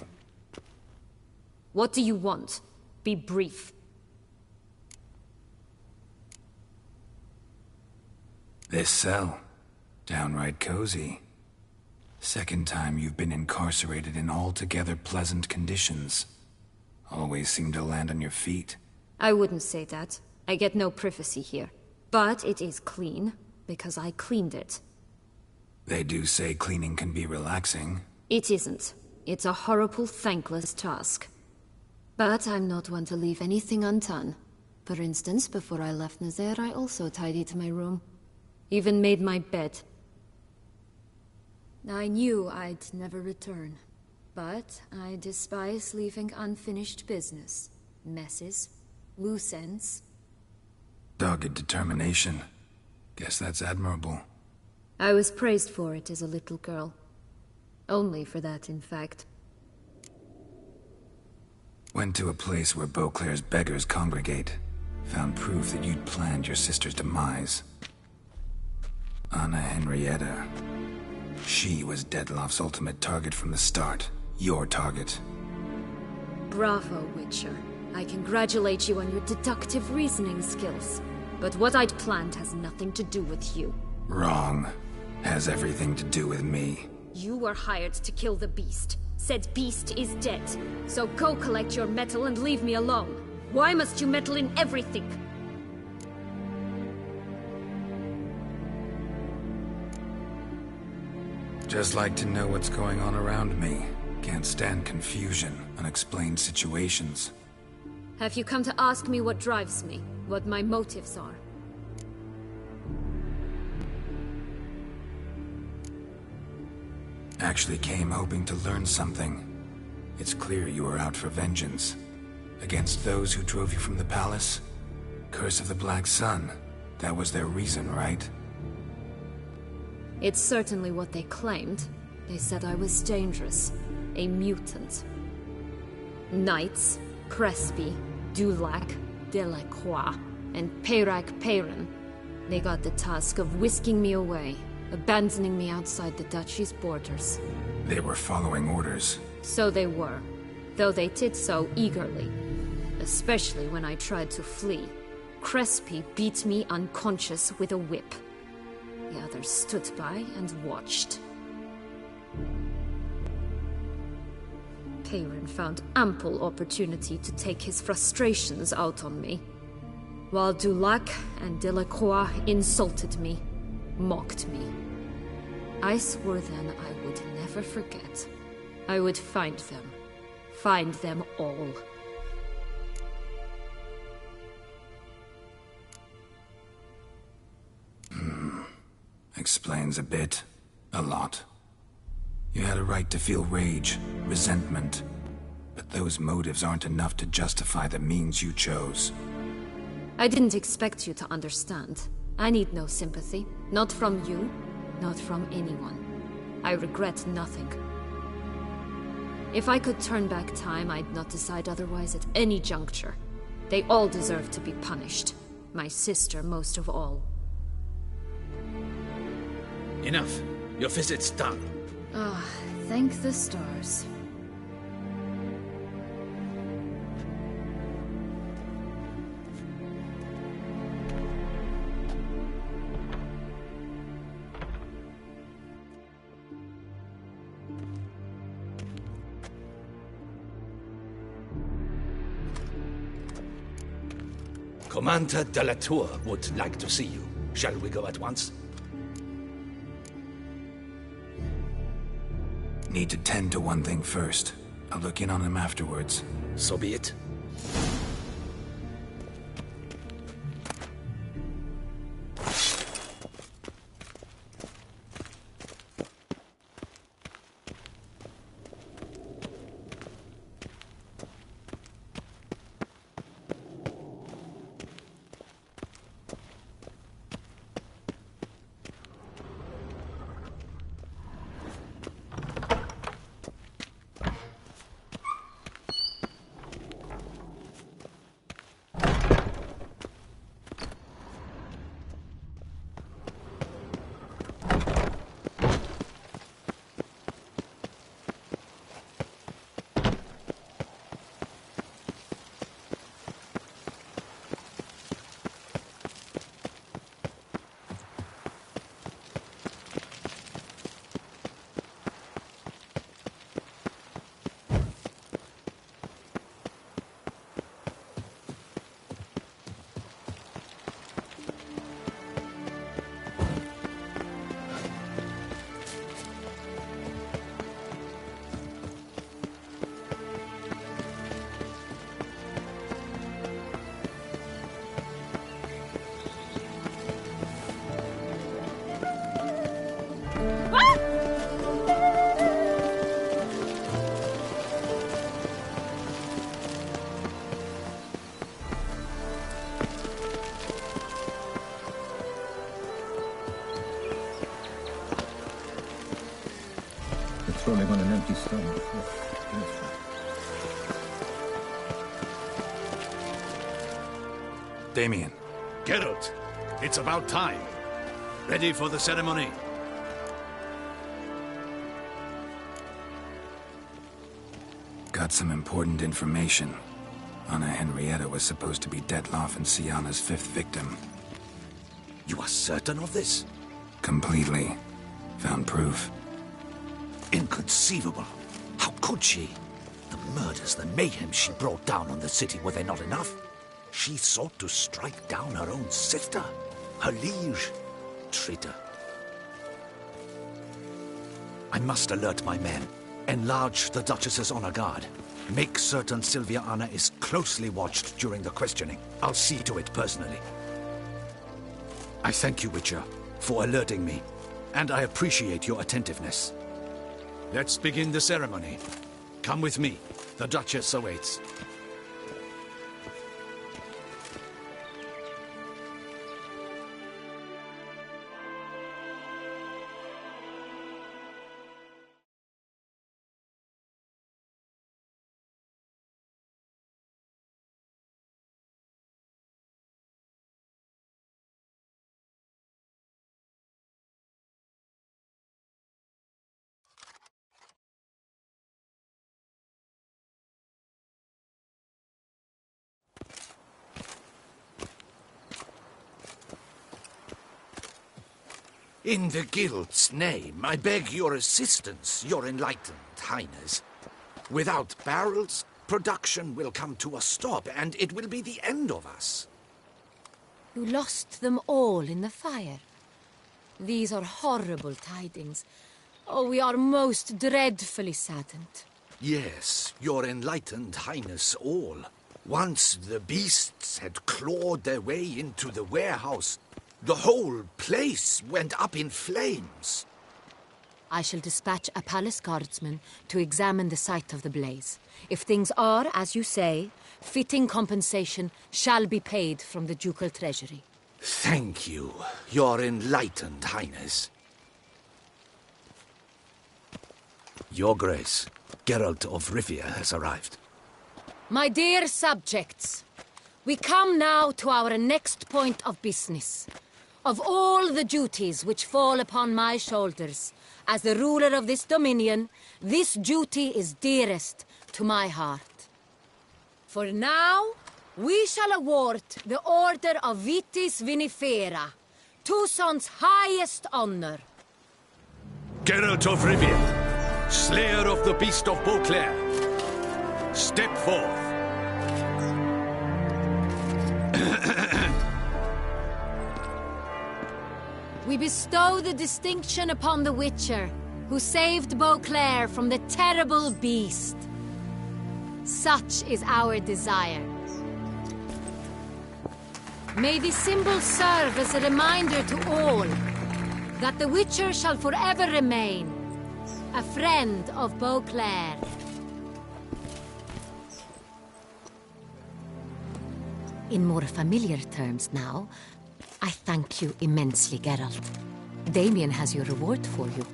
What do you want? Be brief. This cell. Downright cozy. Second time you've been incarcerated in altogether pleasant conditions. Always seem to land on your feet. I wouldn't say that. I get no privacy here. But it is clean, because I cleaned it. They do say cleaning can be relaxing. It isn't. It's a horrible, thankless task. But I'm not one to leave anything undone. For instance, before I left Nazaire, I also tidied my room. Even made my bed. I knew I'd never return. But I despise leaving unfinished business. Messes. Loose ends. Dogged determination. Guess that's admirable. I was praised for it as a little girl. Only for that, in fact. Went to a place where Beauclair's beggars congregate. Found proof that you'd planned your sister's demise. Anna Henrietta. She was Dettlaff's ultimate target from the start. Your target. Bravo, Witcher. I congratulate you on your deductive reasoning skills. But what I'd planned has nothing to do with you. Wrong. Has everything to do with me. You were hired to kill the beast. Said beast is dead. So go collect your metal and leave me alone. Why must you meddle in everything? Just like to know what's going on around me. Can't stand confusion, unexplained situations. Have you come to ask me what drives me? What my motives are? Actually came hoping to learn something. It's clear you were out for vengeance. Against those who drove you from the palace? Curse of the Black Sun. That was their reason, right? It's certainly what they claimed. They said I was dangerous. A mutant. Knights, Crespi, Dulac, Delacroix, and Peyrac Peyran. They got the task of whisking me away, abandoning me outside the duchy's borders. They were following orders. So they were, though they did so eagerly. Especially when I tried to flee. Crespi beat me unconscious with a whip. The others stood by and watched. Peyran found ample opportunity to take his frustrations out on me, while Dulac and Delacroix insulted me, mocked me. I swore then I would never forget. I would find them all. Explains a bit. A lot. You had a right to feel rage, resentment. But those motives aren't enough to justify the means you chose. I didn't expect you to understand. I need no sympathy. Not from you, not from anyone. I regret nothing. If I could turn back time, I'd not decide otherwise at any juncture. They all deserve to be punished. My sister most of all. Enough. Your visit's done. Ah, thank the stars. Commander de la Tour would like to see you. Shall we go at once? Need to tend to one thing first. I'll look in on him afterwards. So be it. empty stone before. Damien. Geralt, it's about time. Ready for the ceremony? Got some important information. Anna Henrietta was supposed to be Detloff and Syanna's 5th victim. You are certain of this? Completely. Found proof. Inconceivable. How could she? The murders, the mayhem she brought down on the city, were they not enough? She sought to strike down her own sister, her liege. Traitor. I must alert my men. Enlarge the Duchess's honor guard. Make certain Sylvia Anna is closely watched during the questioning. I'll see to it personally. I thank you, Witcher, for alerting me, and I appreciate your attentiveness. Let's begin the ceremony. Come with me. The Duchess awaits. In the Guild's name, I beg your assistance, your enlightened highness. Without barrels, production will come to a stop, and it will be the end of us. You lost them all in the fire. These are horrible tidings. Oh, we are most dreadfully saddened. Yes, your enlightened highness all. Once the beasts had clawed their way into the warehouse, the whole place went up in flames. I shall dispatch a palace guardsman to examine the site of the blaze. If things are, as you say, fitting compensation shall be paid from the ducal treasury. Thank you, your enlightened highness. Your Grace, Geralt of Rivia has arrived. My dear subjects, we come now to our next point of business. Of all the duties which fall upon my shoulders, as the ruler of this dominion, this duty is dearest to my heart. For now, we shall award the Order of Vitis Vinifera, Tucson's highest honor. Geralt of Rivia, slayer of the beast of Beauclair, step forth. We bestow the distinction upon the Witcher, who saved Beauclair from the terrible beast. Such is our desire. May this symbol serve as a reminder to all that the Witcher shall forever remain a friend of Beauclair. In more familiar terms now, I thank you immensely, Geralt. Damien has your reward for you.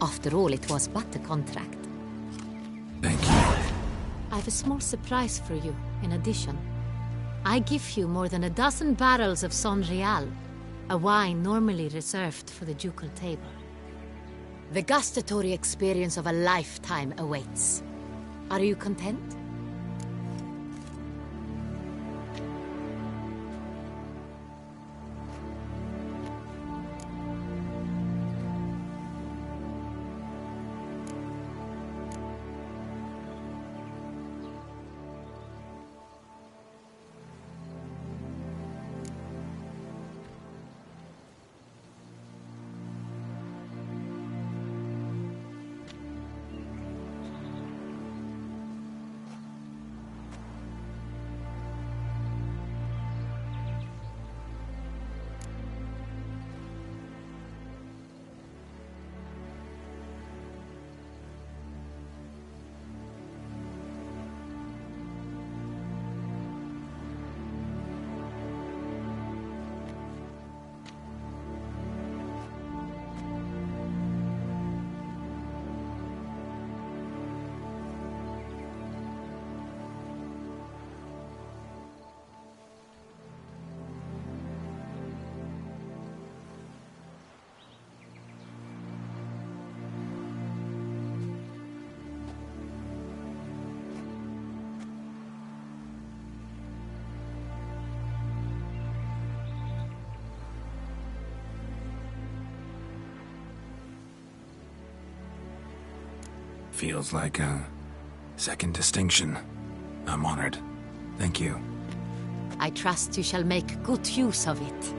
After all, it was but a contract. Thank you. I have a small surprise for you, in addition. I give you more than a dozen barrels of Son Real, a wine normally reserved for the ducal table. The gustatory experience of a lifetime awaits. Are you content? Feels like a second distinction. I'm honored. Thank you. I trust you shall make good use of it.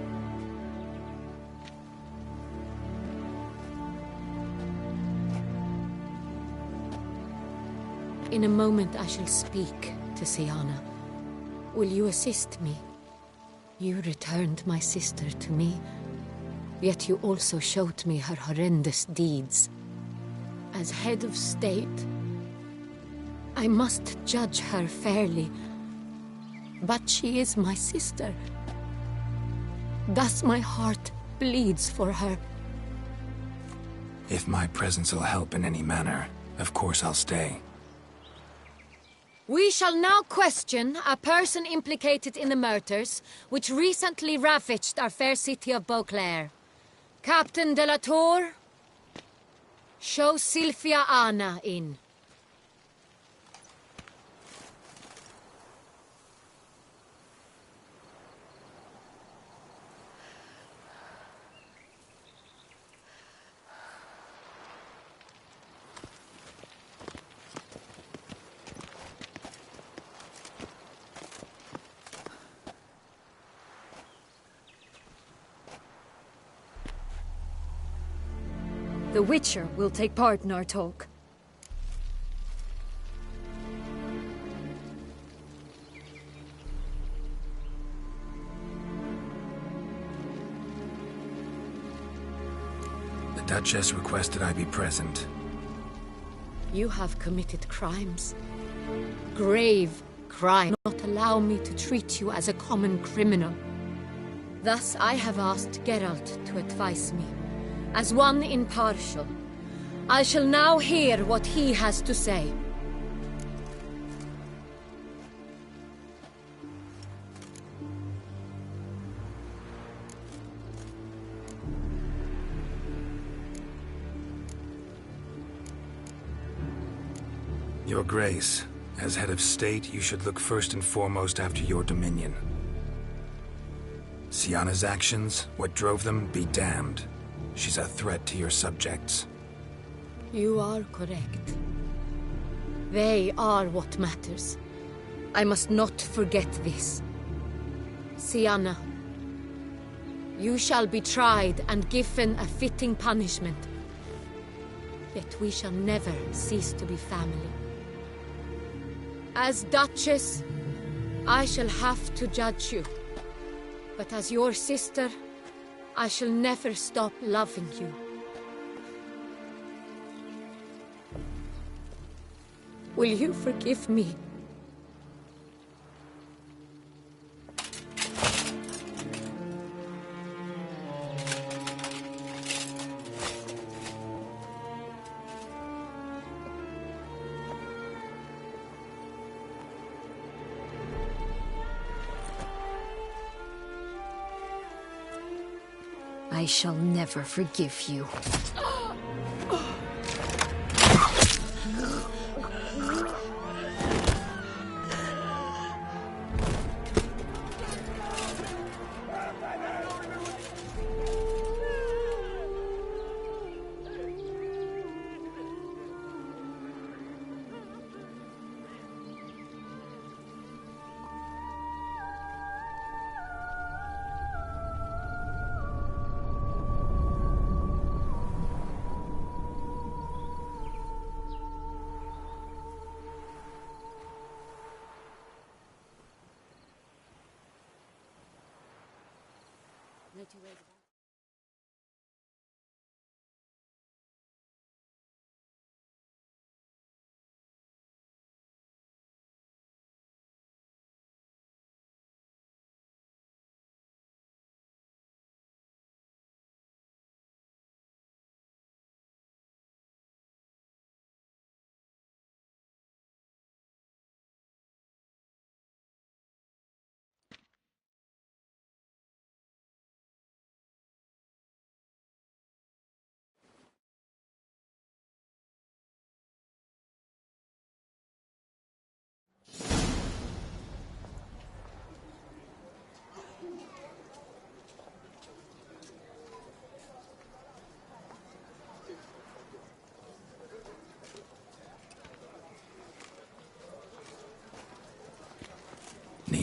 In a moment I shall speak to Siana. Will you assist me? You returned my sister to me, yet you also showed me her horrendous deeds. As head of state, I must judge her fairly, but she is my sister. Thus my heart bleeds for her. If my presence will help in any manner, of course I'll stay. We shall now question a person implicated in the murders which recently ravaged our fair city of Beauclair. Captain de la Tour, show Sylvia Anna in. The Witcher will take part in our talk. The Duchess requested I be present. You have committed crimes. Grave crime. Not allow me to treat you as a common criminal. Thus I have asked Geralt to advise me. As one impartial, I shall now hear what he has to say. Your Grace, as head of state, you should look first and foremost after your dominion. Siana's actions, what drove them, be damned. She's a threat to your subjects. You are correct. They are what matters. I must not forget this. Siana, you shall be tried and given a fitting punishment. Yet we shall never cease to be family. As Duchess, I shall have to judge you. But as your sister, I shall never stop loving you. Will you forgive me? I shall never forgive you. No two ways about it.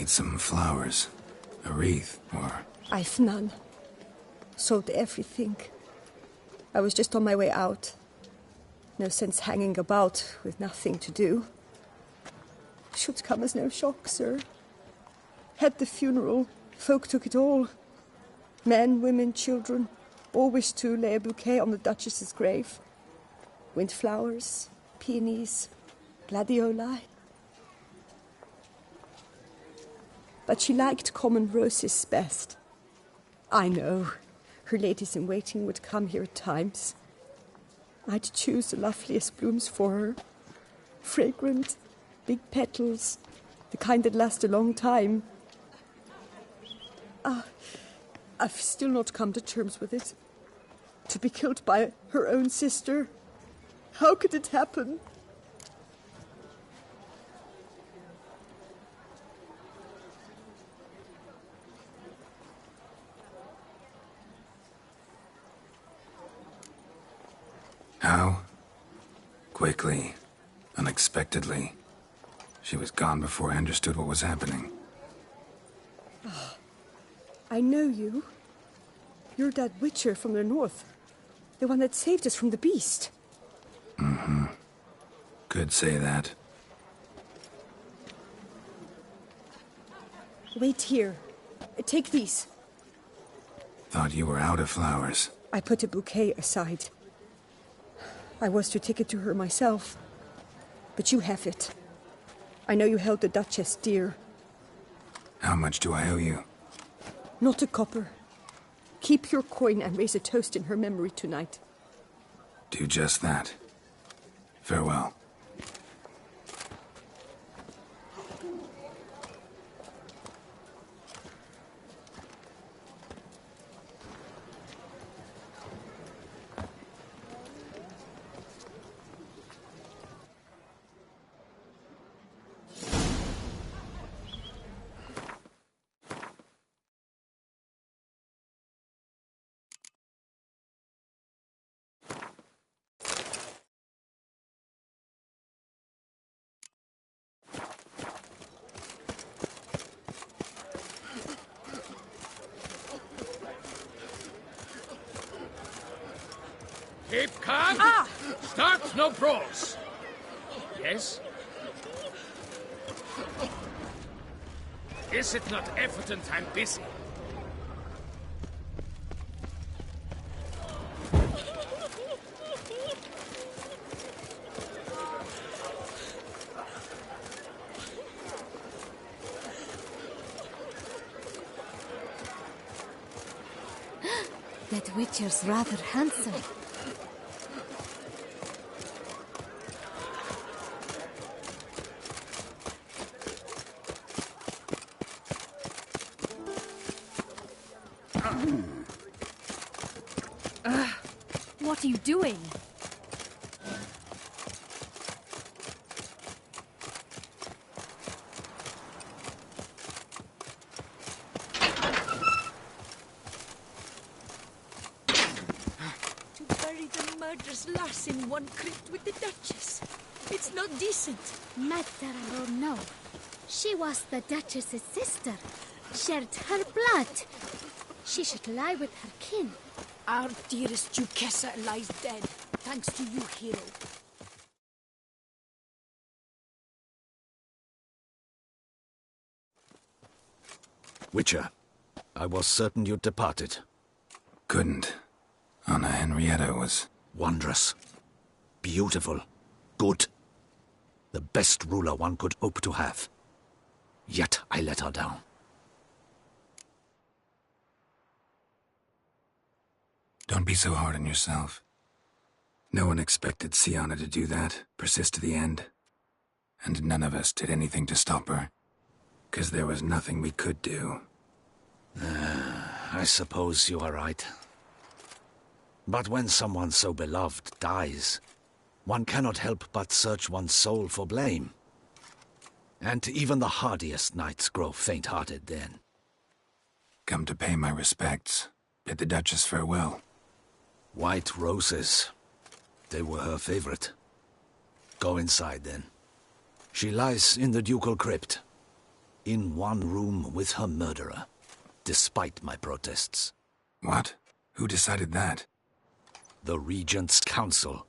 need some flowers. A wreath, or... I've none. Sold everything. I was just on my way out. No sense hanging about with nothing to do. Should come as no shock, sir. Had the funeral. Folk took it all. Men, women, children. All wished to lay a bouquet on the Duchess's grave. Windflowers, peonies, gladioli. But she liked common roses best. I know. Her ladies-in-waiting would come here at times. I'd choose the loveliest blooms for her. Fragrant, big petals, the kind that last a long time. I've still not come to terms with it. To be killed by her own sister. How could it happen? How? Quickly. Unexpectedly. She was gone before I understood what was happening. I know you. You're that witcher from the north. The one that saved us from the beast. Mm-hmm. Could say that. Wait here. Take these. Thought you were out of flowers. I put a bouquet aside. I was to take it to her myself. But you have it. I know you held the Duchess dear. How much do I owe you? Not a copper. Keep your coin and raise a toast in her memory tonight. Do just that. Farewell. Keep calm. Start no brawls. Yes? Is it not evident I'm busy? That witcher's rather handsome. What are you doing? To bury the murderous lass in one crypt with the Duchess. It's not decent. Matter or no, she was the Duchess's sister. Shared her blood. She should lie with her kin. Our dearest Duchessa lies dead, thanks to you, hero. Witcher, I was certain you'd departed. Couldn't. Anna Henrietta was... wondrous. Beautiful. Good. The best ruler one could hope to have. Yet I let her down. Don't be so hard on yourself. No one expected Sienna to do that, persist to the end. And none of us did anything to stop her. 'Cause there was nothing we could do. I suppose you are right. But when someone so beloved dies, one cannot help but search one's soul for blame. And even the hardiest knights grow faint-hearted then. Come to pay my respects. Bid the Duchess farewell. White roses. They were her favorite. Go inside, then. She lies in the ducal crypt. in one room with her murderer, despite my protests. What? Who decided that? The Regent's Council.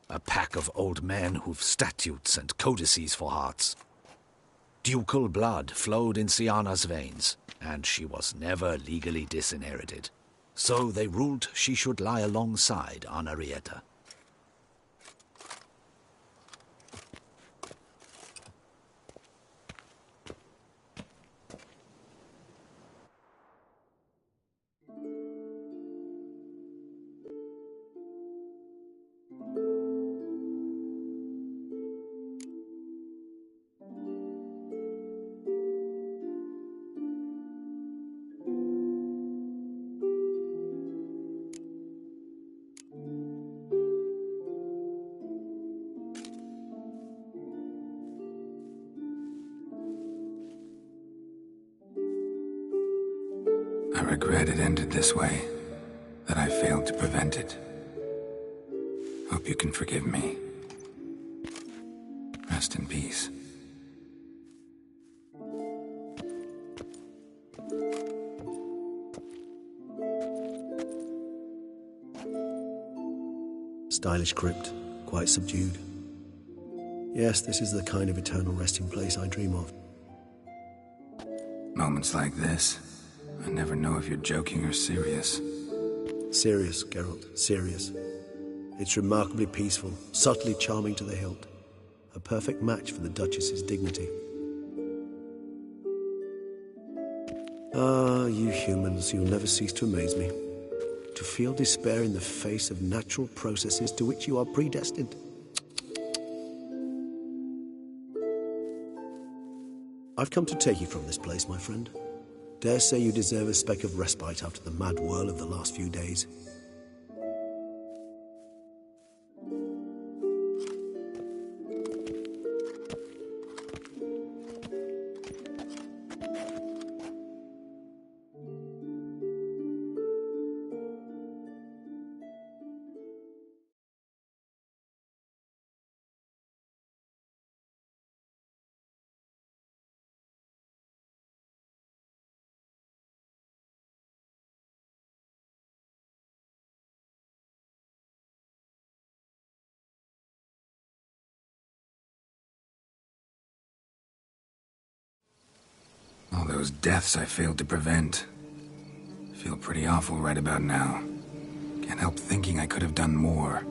A pack of old men who've statutes and codices for hearts. Ducal blood flowed in Siana's veins, and she was never legally disinherited. So they ruled she should lie alongside Anarietta. I regret it ended this way, that I failed to prevent it. Hope you can forgive me. Rest in peace. Stylish crypt, quite subdued. Yes, this is the kind of eternal resting place I dream of. Moments like this, I never know if you're joking or serious. Serious, Geralt, serious. It's remarkably peaceful, subtly charming to the hilt. A perfect match for the Duchess's dignity. Ah, you humans, you'll never cease to amaze me. To feel despair in the face of natural processes to which you are predestined. I've come to take you from this place, my friend. Dare say you deserve a speck of respite after the mad whirl of the last few days. All those deaths I failed to prevent. Feel pretty awful right about now. Can't help thinking I could have done more.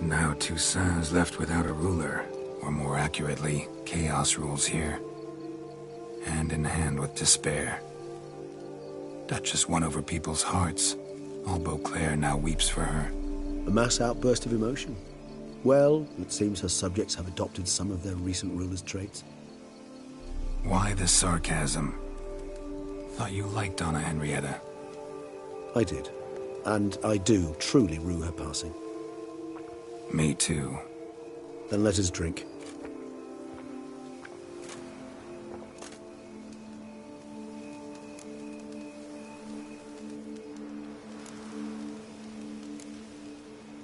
Now Toussaint's left without a ruler, or more accurately, chaos rules here. Hand in hand with despair. Duchess won over people's hearts. All Beauclair now weeps for her. A mass outburst of emotion. Well, it seems her subjects have adopted some of their recent ruler's traits. Why the sarcasm? Thought you liked Donna Henrietta. I did. And I do truly rue her passing. Me too. Then let us drink.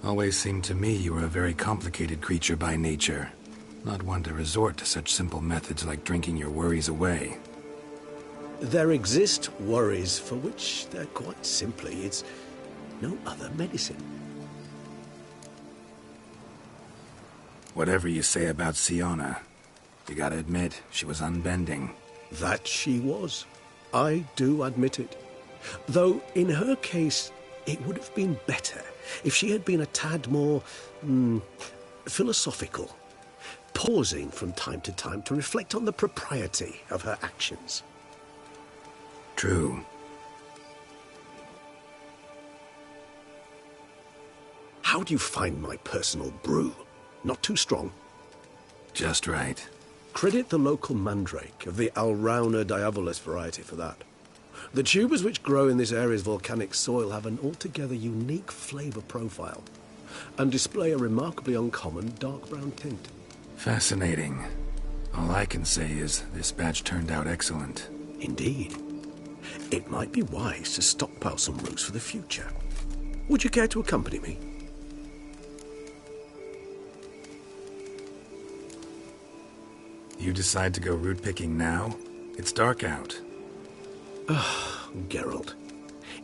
Always seemed to me you were a very complicated creature by nature. Not one to resort to such simple methods like drinking your worries away. There exist worries for which they're quite simply, it's no other medicine. Whatever you say about Siana, you gotta admit, she was unbending. That she was. I do admit it. Though, in her case, it would have been better if she had been a tad more, philosophical, pausing from time to time to reflect on the propriety of her actions. True. How do you find my personal brew? Not too strong? Just right. Credit the local mandrake of the Alrauna diabolus variety for that. The tubers which grow in this area's volcanic soil have an altogether unique flavour profile and display a remarkably uncommon dark brown tint. Fascinating. All I can say is this batch turned out excellent. Indeed. It might be wise to stockpile some roots for the future. Would you care to accompany me? You decide to go root picking now? It's dark out. Geralt,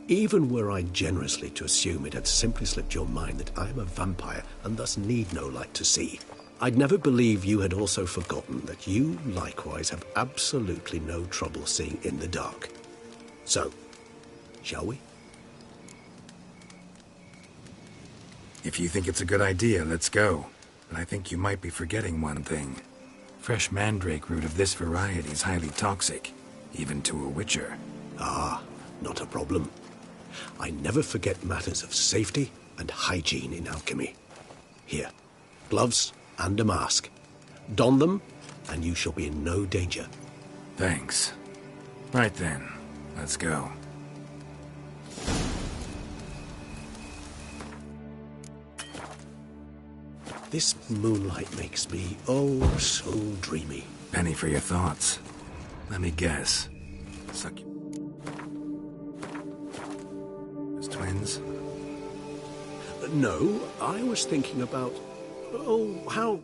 even were I generously to assume it had simply slipped your mind that I am a vampire and thus need no light to see, I'd never believe you had also forgotten that you likewise have absolutely no trouble seeing in the dark. So, shall we? If you think it's a good idea, let's go. But I think you might be forgetting one thing. Fresh mandrake root of this variety is highly toxic, even to a witcher. Ah, not a problem. I never forget matters of safety and hygiene in alchemy. Here, gloves and a mask. Don them, and you shall be in no danger. Thanks. Right then, let's go. This moonlight makes me, oh, so dreamy. Penny for your thoughts. Let me guess. Suck you. As twins? No, I was thinking about, oh, how